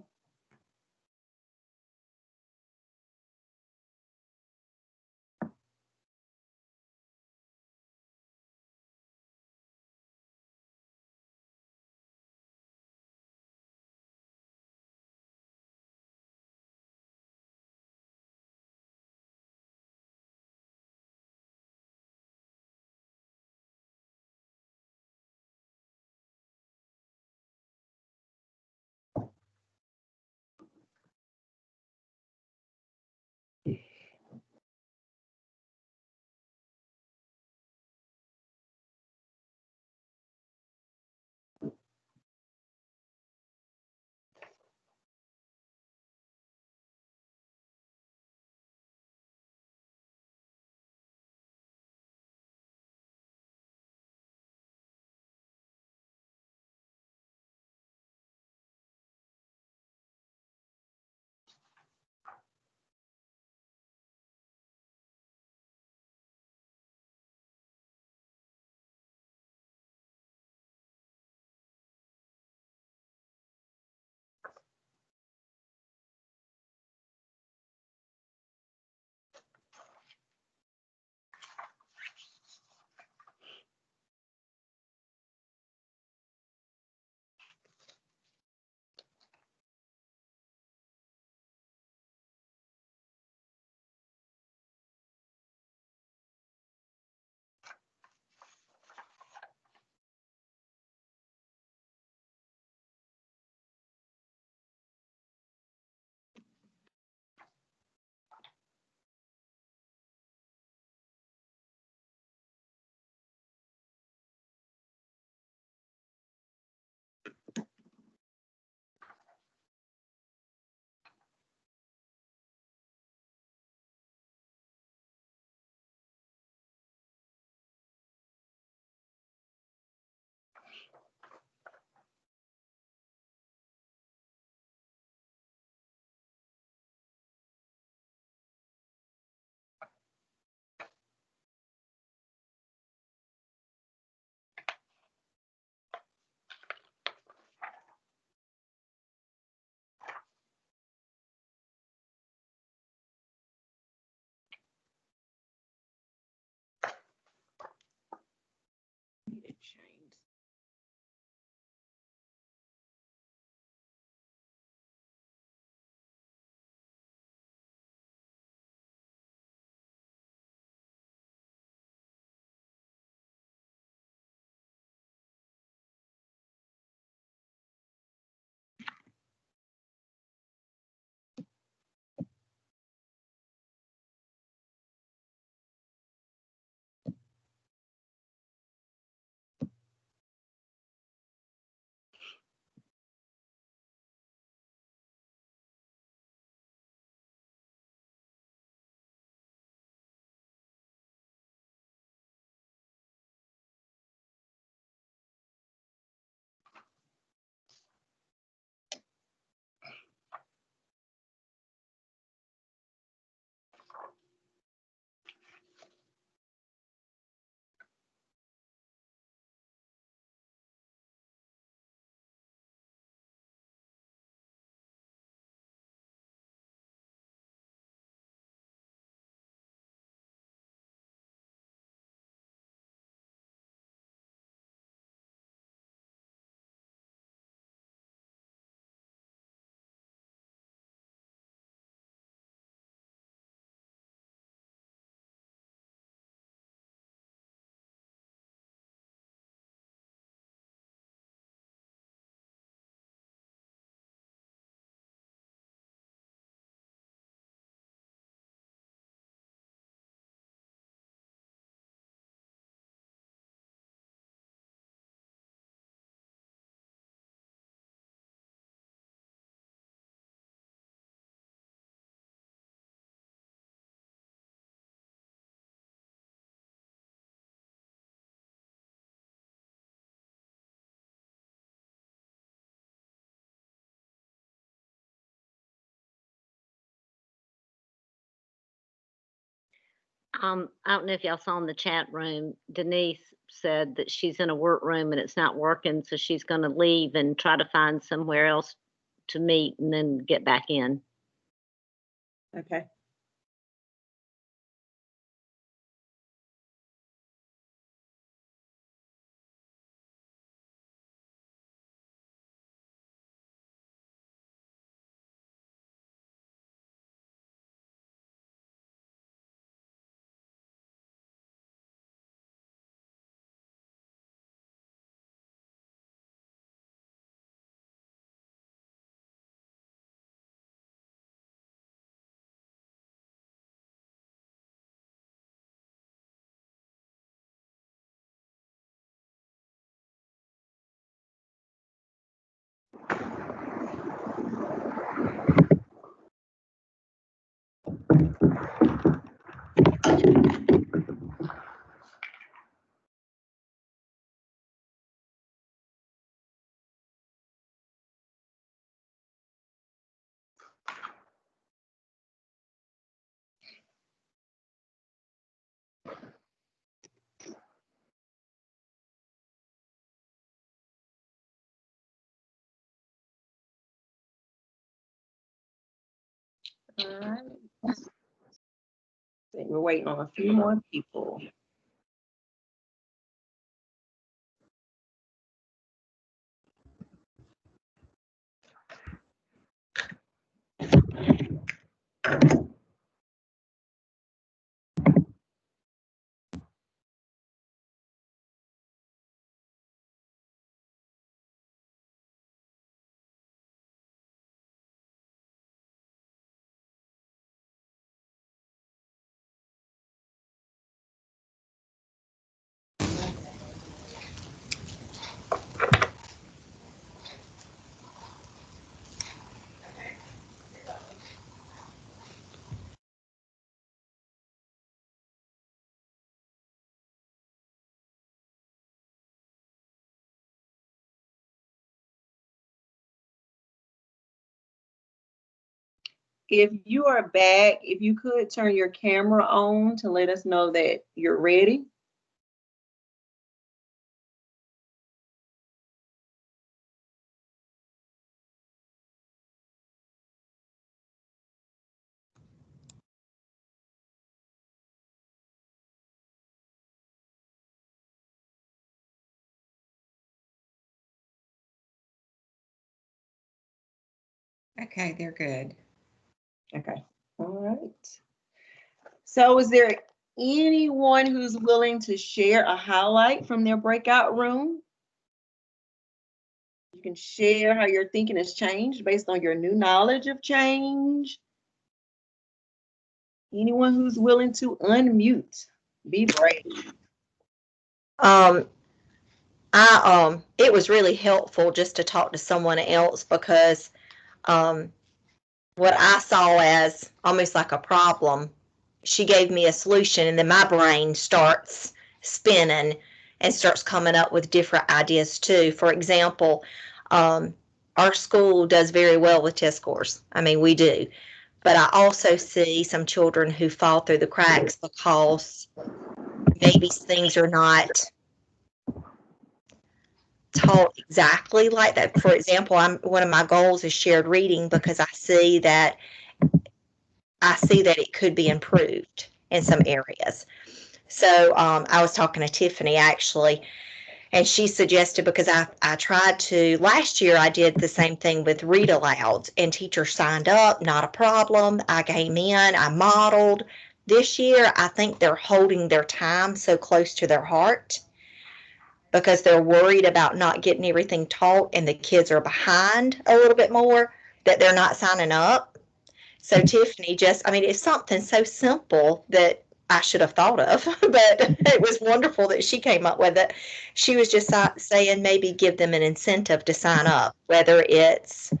S2: I don't know if y'all saw in the chat room, Denise said that she's in a workroom and it's not working, so she's gonna leave and try to find somewhere else to meet and then get back in.
S4: Okay. All right. We're waiting on a few more people. If you are back, if you could turn your camera on to let us know that you're ready.
S1: Okay, they're good.
S4: Okay. All right. So is there anyone who's willing to share a highlight from their breakout room? You can share how your thinking has changed based on your new knowledge of change. Anyone who's willing to unmute, be brave.
S9: It was really helpful just to talk to someone else because what I saw as almost like a problem, she gave me a solution, and then my brain starts spinning and starts coming up with different ideas too. For example, our school does very well with test scores. I mean, we do. But I also see some children who fall through the cracks because maybe things are not taught exactly like that. For example, one of my goals is shared reading because I see that it could be improved in some areas. So I was talking to Tiffany actually, and she suggested, because I tried to, last year I did the same thing with read alouds, and teachers signed up, not a problem. I came in, I modeled. This year, I think they're holding their time so close to their heart because they're worried about not getting everything taught, and the kids are behind a little bit more, that they're not signing up. So Tiffany it's something so simple that I should have thought of, but it was wonderful that she came up with it. She was just saying maybe give them an incentive to sign up, whether it's,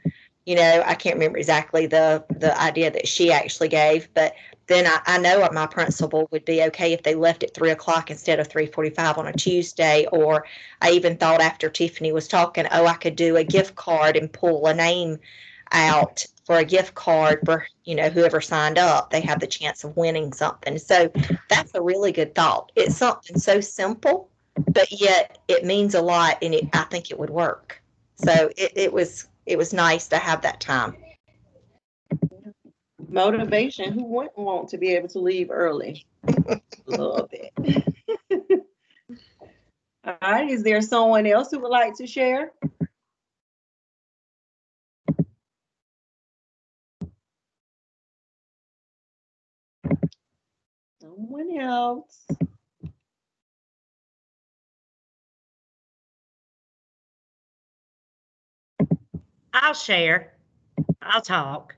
S9: I can't remember exactly the idea that she actually gave, but then I know my principal would be okay if they left at 3:00 instead of 3:45 on a Tuesday. Or I even thought after Tiffany was talking, I could do a gift card and pull a name out for a gift card for, whoever signed up. They have the chance of winning something. So that's a really good thought. It's something so simple, but yet it means a lot, and I think it would work. So it was nice to have that time.
S4: Motivation. Who wouldn't want to be able to leave early? Love it. All right. Is there someone else who would like to share? Someone else?
S10: I'll share. I'll talk.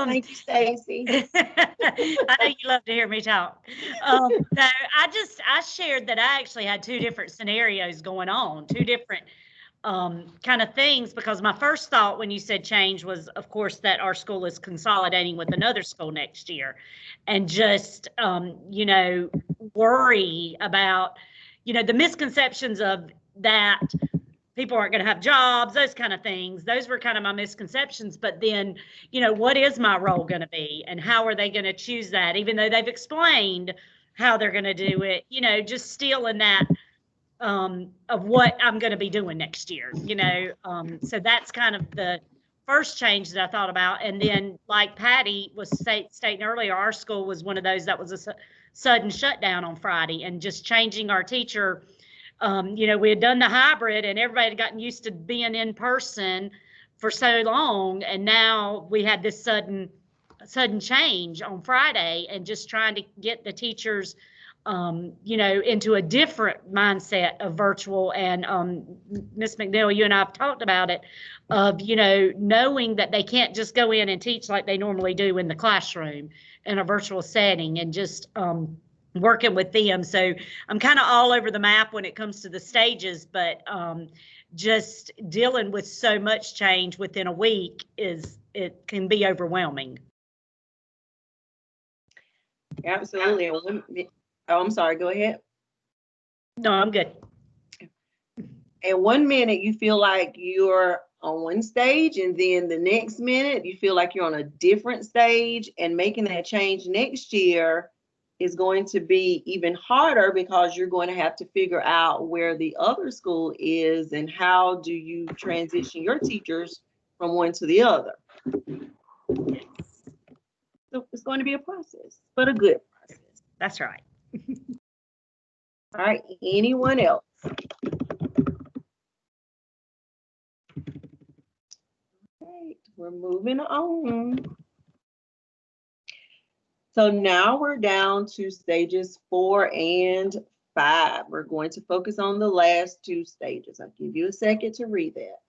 S4: Thank you, Stacy.
S10: I know you love to hear me talk. No, I shared that I actually had two different scenarios going on, two different kind of things, because my first thought when you said change was, of course, that our school is consolidating with another school next year, and just, worry about, the misconceptions of that people aren't going to have jobs, those kind of things. Those were kind of my misconceptions. But then, what is my role going to be, and how are they going to choose that, even though they've explained how they're going to do it, just still in that of what I'm going to be doing next year, so that's kind of the first change that I thought about. And then, like Patty was stating earlier, our school was one of those that was a sudden shutdown on Friday, and just changing our teacher. We had done the hybrid, and everybody had gotten used to being in person for so long, and now we had this sudden change on Friday, and just trying to get the teachers into a different mindset of virtual. And Ms. McNeil, you and I have talked about it, of, knowing that they can't just go in and teach like they normally do in the classroom in a virtual setting, and just working with them. So I'm kind of all over the map when it comes to the stages, but just dealing with so much change within a week it can be overwhelming.
S4: Absolutely. Oh, I'm sorry. Go ahead.
S10: No, I'm good.
S4: And 1 minute you feel like you're on one stage, and then the next minute you feel like you're on a different stage, and making that change next year is going to be even harder, because you're going to have to figure out where the other school is, and how do you transition your teachers from one to the other. So it's going to be a process, but a good process.
S10: That's right.
S4: All right, anyone else? Right, we're moving on. So now we're down to stages 4 and 5. We're going to focus on the last two stages. I'll give you a second to read that.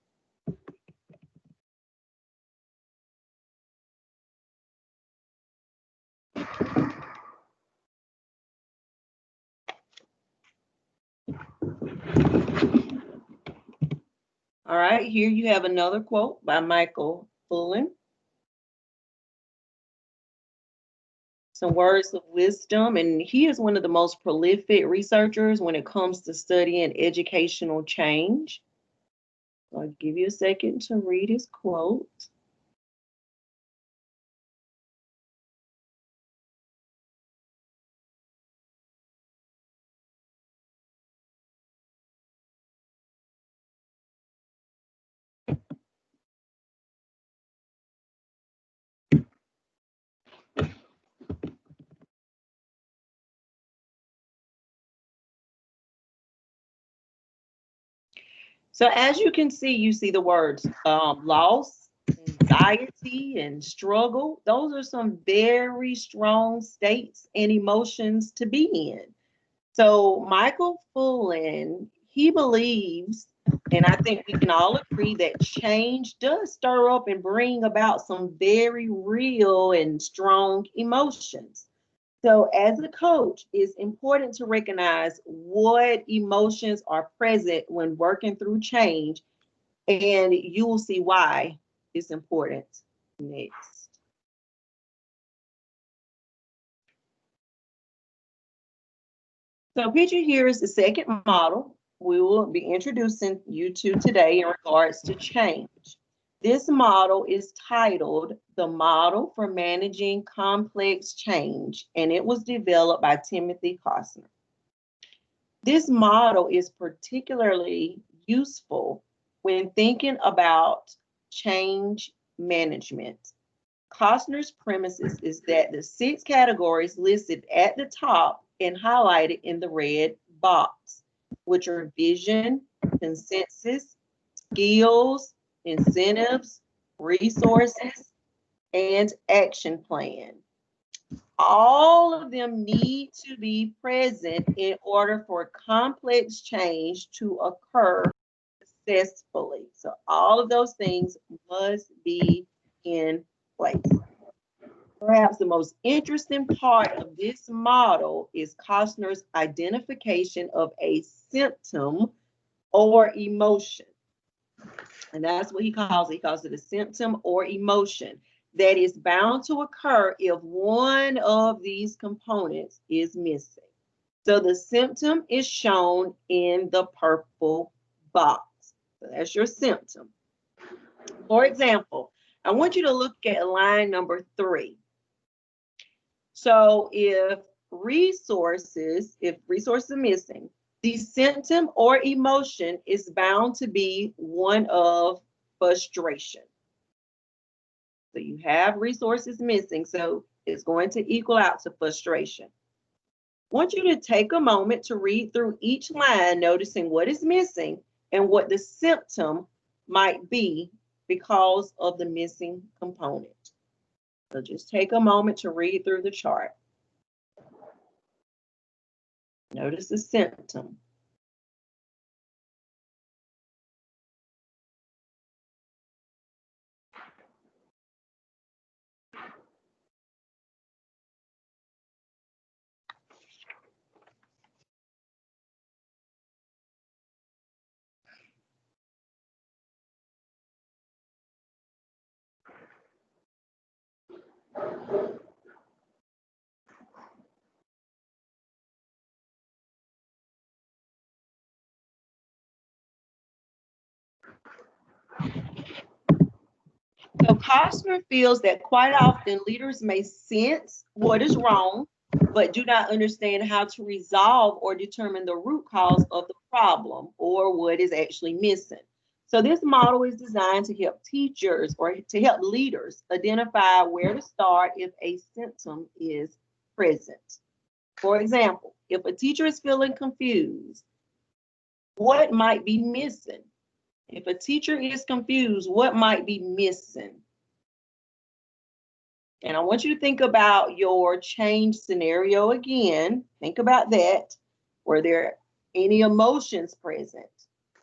S4: All right, here you have another quote by Michael Fullen. Some words of wisdom, and he is one of the most prolific researchers when it comes to studying educational change. So I'll give you a second to read his quote. So as you can see, you see the words loss, anxiety, and struggle. Those are some very strong states and emotions to be in. So Michael Fullen, he believes, and I think we can all agree, that change does stir up and bring about some very real and strong emotions. So as a coach, it's important to recognize what emotions are present when working through change, and you will see why it's important next. So picture here is the second model we will be introducing you to today in regards to change. This model is titled The Model for Managing Complex Change, and it was developed by Timothy Costner. This model is particularly useful when thinking about change management. Costner's premises is that the 6 categories listed at the top and highlighted in the red box, which are vision, consensus, skills, incentives, resources, and action plan. All of them need to be present in order for complex change to occur successfully. So all of those things must be in place. Perhaps the most interesting part of this model is Costner's identification of a symptom or emotion. And that's what he calls it. He calls it a symptom or emotion that is bound to occur if one of these components is missing. So the symptom is shown in the purple box. So that's your symptom. For example, I want you to look at line number 3. So if resources are missing, the symptom or emotion is bound to be one of frustration. So you have resources missing, so it's going to equal out to frustration. I want you to take a moment to read through each line, noticing what is missing and what the symptom might be because of the missing component. So just take a moment to read through the chart. Notice the symptom. So Costner feels that quite often leaders may sense what is wrong, but do not understand how to resolve or determine the root cause of the problem or what is actually missing. So this model is designed to help teachers or to help leaders identify where to start if a symptom is present. For example, if a teacher is feeling confused, what might be missing? If a teacher is confused, what might be missing? And I want you to think about your change scenario again. Think about that. Were there any emotions present?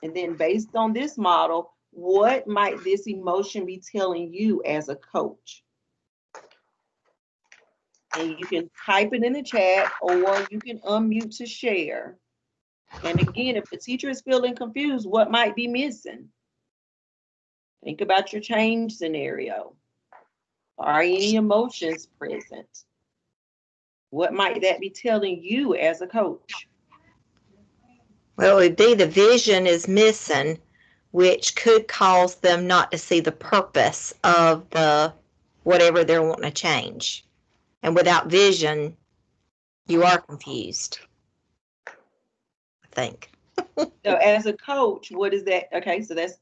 S4: And then based on this model, what might this emotion be telling you as a coach? And you can type it in the chat or you can unmute to share. And again, if the teacher is feeling confused, what might be missing? Think about your change scenario. Are any emotions present? What might that be telling you as a coach?
S9: Well, it would be the vision is missing, which could cause them not to see the purpose of the whatever they're wanting to change. And without vision, you are confused, I think.
S4: So as a coach, what is that? Okay, so that's,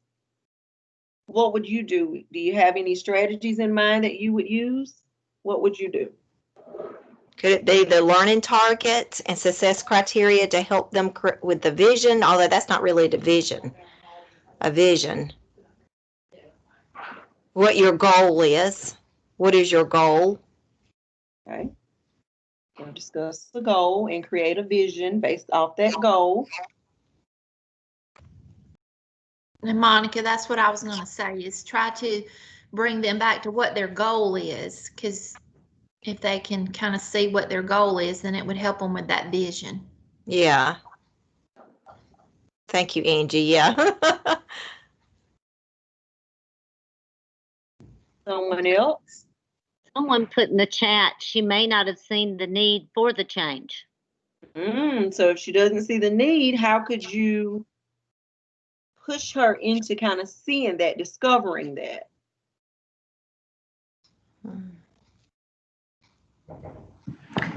S4: what would you do? Do you have any strategies in mind that you would use? What would you do?
S9: Could it be the learning targets and success criteria to help them with the vision? Although that's not really a vision. What your goal is. What is your goal?
S4: Okay. We'll discuss the goal and create a vision based off that goal.
S11: And Monica, that's what I was going to say, is try to bring them back to what their goal is, because if they can kind of see what their goal is, then it would help them with that vision.
S9: Yeah. Thank you, Angie. Yeah.
S4: Someone else?
S2: Someone put in the chat, she may not have seen the need for the change.
S4: So if she doesn't see the need, how could you push her into kind of seeing that, discovering that.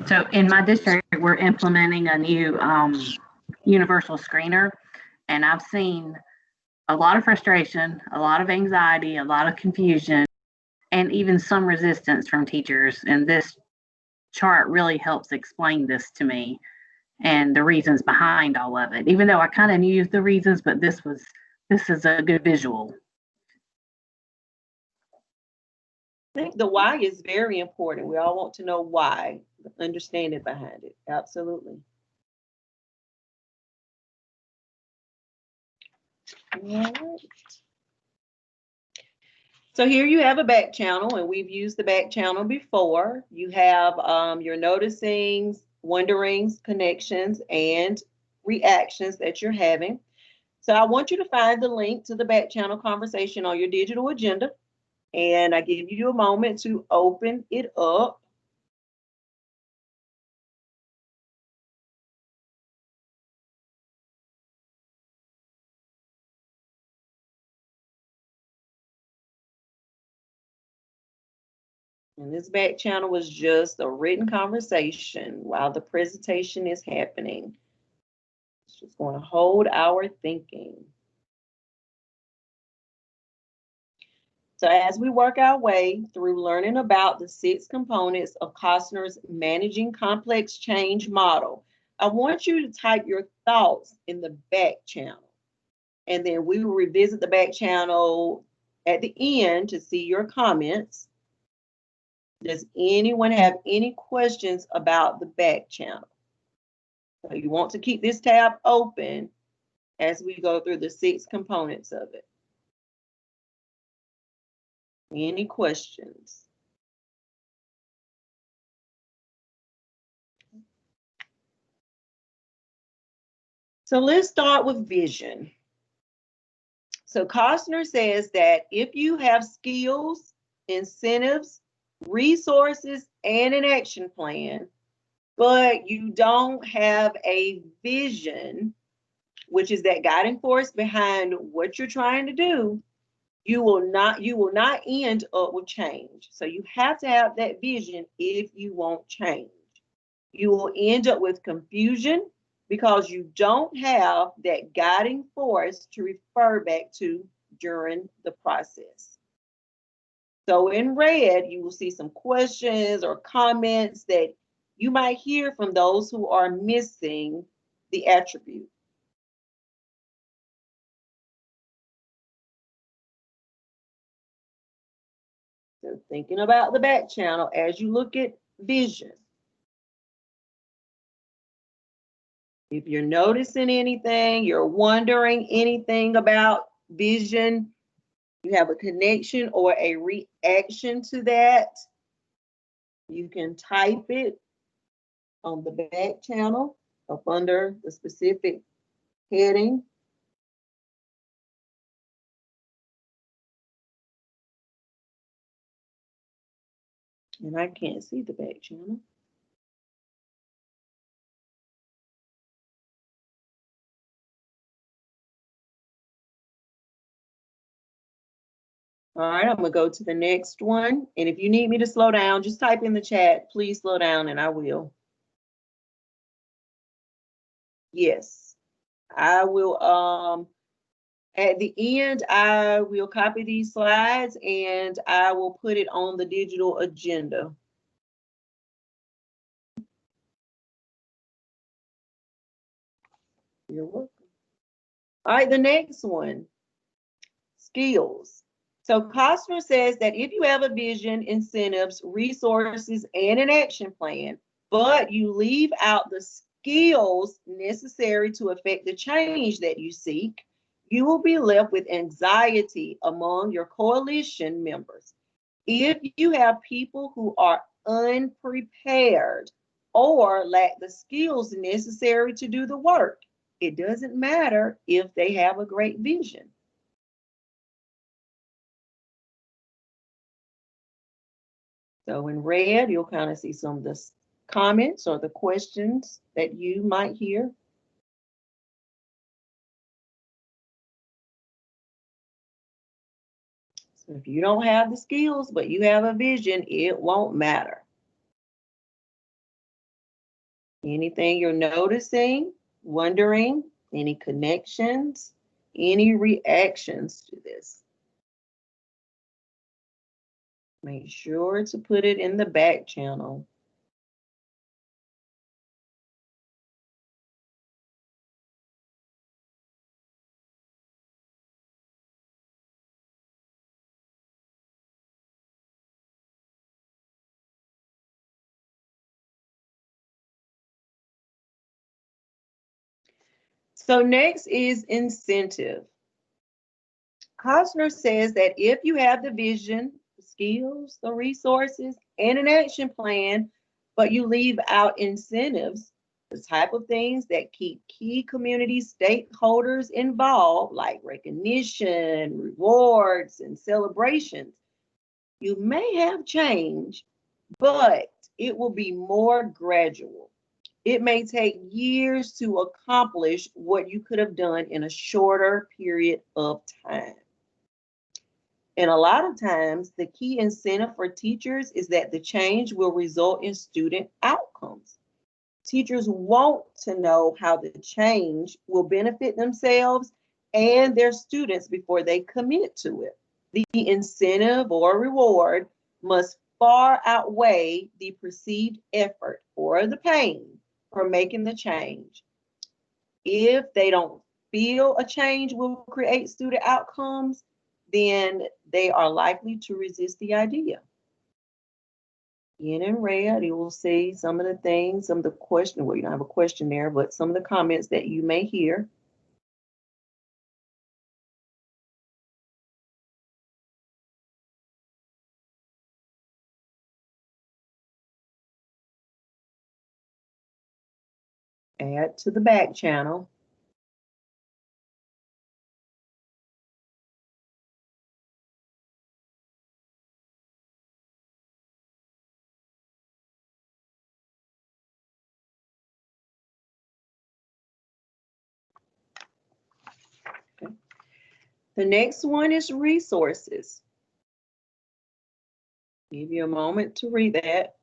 S8: So in my district, we're implementing a new universal screener, and I've seen a lot of frustration, a lot of anxiety, a lot of confusion, and even some resistance from teachers. And this chart really helps explain this to me and the reasons behind all of it. Even though I kind of knew the reasons, but this is a good visual.
S4: I think the why is very important. We all want to know why, the understanding behind it. Absolutely. All right. So here you have a back channel, and we've used the back channel before. You have your noticings, wonderings, connections, and reactions that you're having. So I want you to find the link to the back channel conversation on your digital agenda. And I give you a moment to open it up. And this back channel was just a written conversation while the presentation is happening. It's just going to hold our thinking. So as we work our way through learning about the 6 components of Costner's Managing Complex Change model, I want you to type your thoughts in the back channel. And then we will revisit the back channel at the end to see your comments. Does anyone have any questions about the back channel? So you want to keep this tab open as we go through the 6 components of it. Any questions? So let's start with vision. So Costner says that if you have skills, incentives, resources, and an action plan, but you don't have a vision, which is that guiding force behind what you're trying to do, you will not end up with change. So you have to have that vision if you want change. You will end up with confusion because you don't have that guiding force to refer back to during the process. So in red, you will see some questions or comments that you might hear from those who are missing the attribute. So thinking about the back channel as you look at vision. If you're noticing anything, you're wondering anything about vision, you have a connection or a reaction to that, you can type it on the back channel up under the specific heading. And I can't see the back channel. All right, I'm gonna go to the next one. And if you need me to slow down, just type in the chat, please slow down, and I will. Yes, I will, at the end, I will copy these slides and I will put it on the digital agenda. You're welcome. All right, the next one, skills. So Costner says that if you have a vision, incentives, resources, and an action plan, but you leave out the skills necessary to affect the change that you seek, you will be left with anxiety among your coalition members. If you have people who are unprepared or lack the skills necessary to do the work, it doesn't matter if they have a great vision. So in red, you'll kind of see some of the comments or the questions that you might hear. So if you don't have the skills, but you have a vision, it won't matter. Anything you're noticing, wondering, any connections, any reactions to this? Make sure to put it in the back channel. So next is incentive. Costner says that if you have the vision, the skills, the resources, and an action plan, but you leave out incentives, the type of things that keep key community stakeholders involved, like recognition, rewards, and celebrations, you may have change, but it will be more gradual. It may take years to accomplish what you could have done in a shorter period of time. And a lot of times, the key incentive for teachers is that the change will result in student outcomes. Teachers want to know how the change will benefit themselves and their students before they commit to it. The incentive or reward must far outweigh the perceived effort or the pain for making the change. If they don't feel a change will create student outcomes, then they are likely to resist the idea. In red, you will see some of the things, some of the question, well, you don't have a question there, but some of the comments that you may hear. Add to the back channel. Okay. The next one is resources. Give you a moment to read that.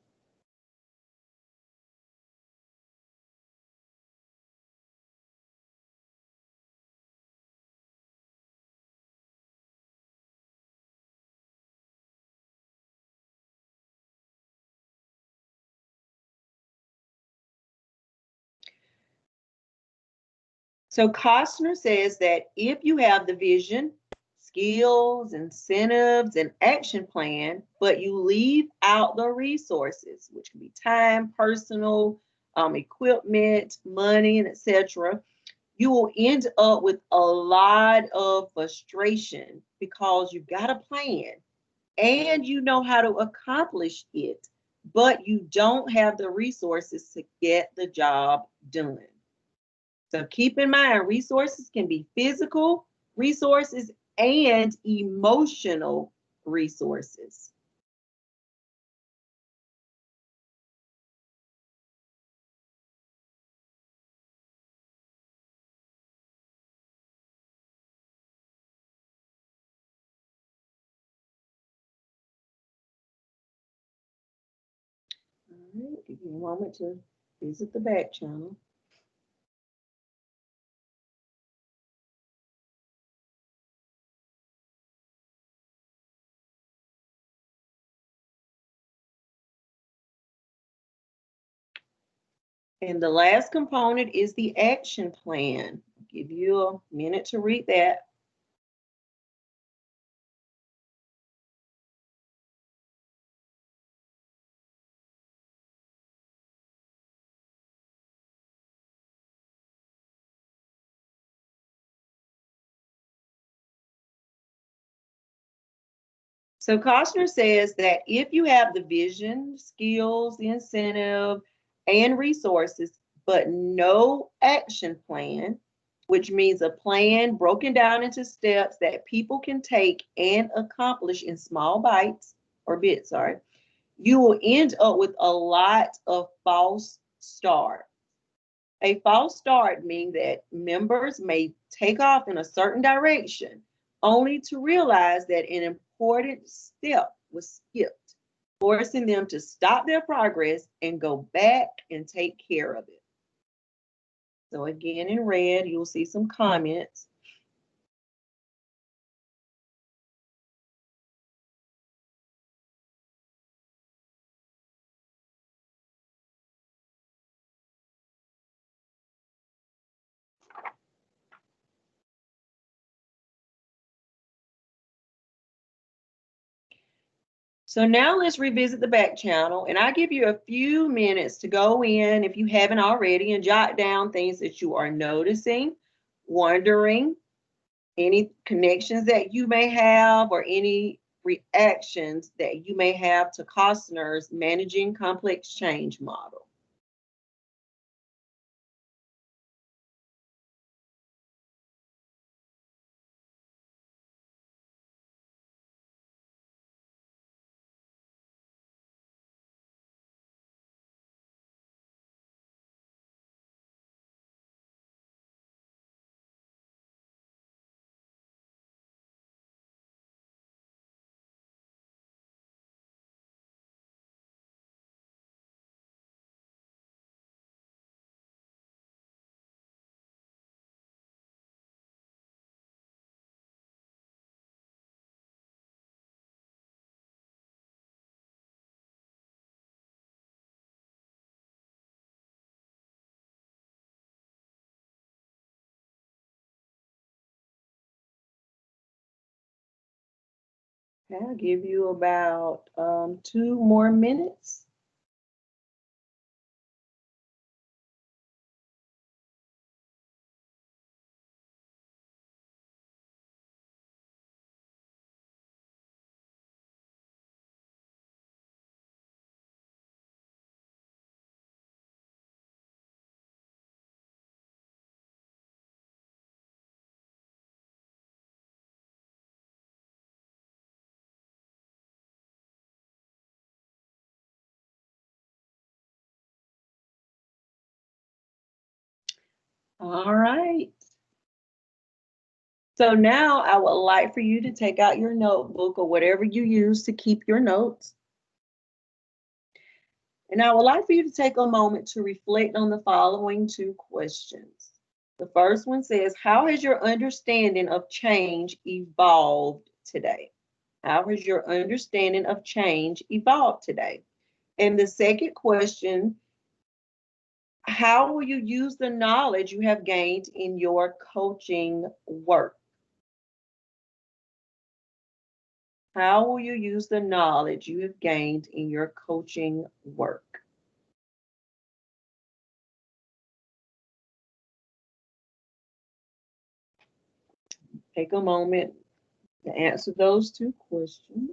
S4: So Costner says that if you have the vision, skills, incentives, and action plan, but you leave out the resources, which can be time, personal, equipment, money, and etc., you will end up with a lot of frustration because you've got a plan and you know how to accomplish it, but you don't have the resources to get the job done. So keep in mind, resources can be physical resources and emotional resources. All right, give you a moment to visit the back channel. And the last component is the action plan. I'll give you a minute to read that. So Costner says that if you have the vision, skills, the incentive, and resources, but no action plan, which means a plan broken down into steps that people can take and accomplish in small bites or bits, sorry, you will end up with a lot of false start. A false start means that members may take off in a certain direction only to realize that an important step was skipped, forcing them to stop their progress and go back and take care of it. So again, in red, you'll see some comments. So now let's revisit the back channel, and I give you a few minutes to go in, if you haven't already, and jot down things that you are noticing, wondering, any connections that you may have, or any reactions that you may have to Costner's Managing Complex Change model. Okay, I'll give you about 2 more minutes. All right. So now I would like for you to take out your notebook or whatever you use to keep your notes. And I would like for you to take a moment to reflect on the following 2 questions. The first one says, how has your understanding of change evolved today? How has your understanding of change evolved today? And the second question, how will you use the knowledge you have gained in your coaching work? How will you use the knowledge you have gained in your coaching work? Take a moment to answer those 2 questions.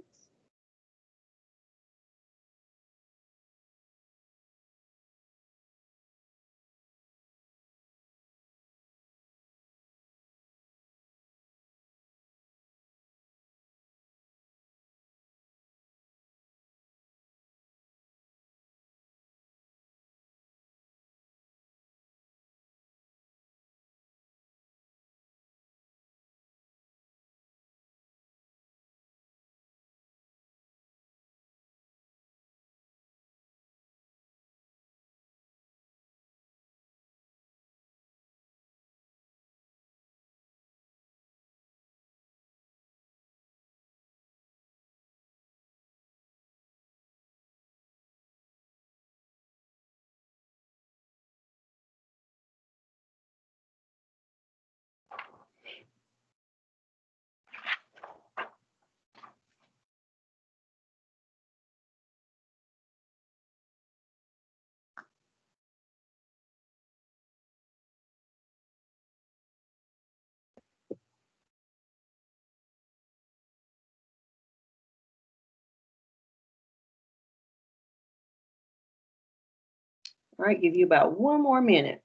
S4: All right, give you about 1 more minute.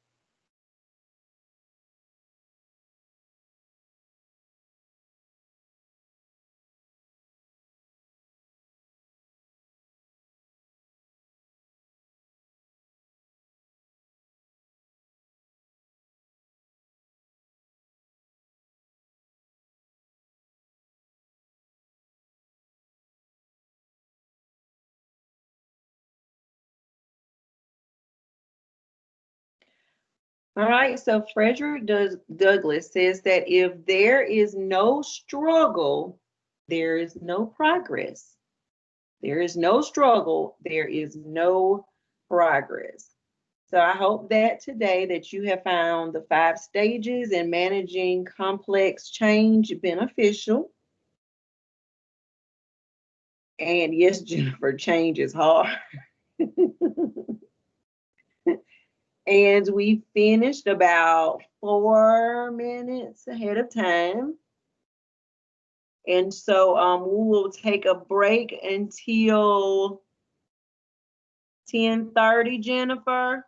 S4: All right, so Frederick Douglass says that if there is no struggle, there is no progress. There is no struggle, there is no progress. So I hope that today that you have found the 5 stages in managing complex change beneficial. And yes, Jennifer, change is hard. And we finished about 4 minutes ahead of time. And so we will take a break until 10:30, Jennifer.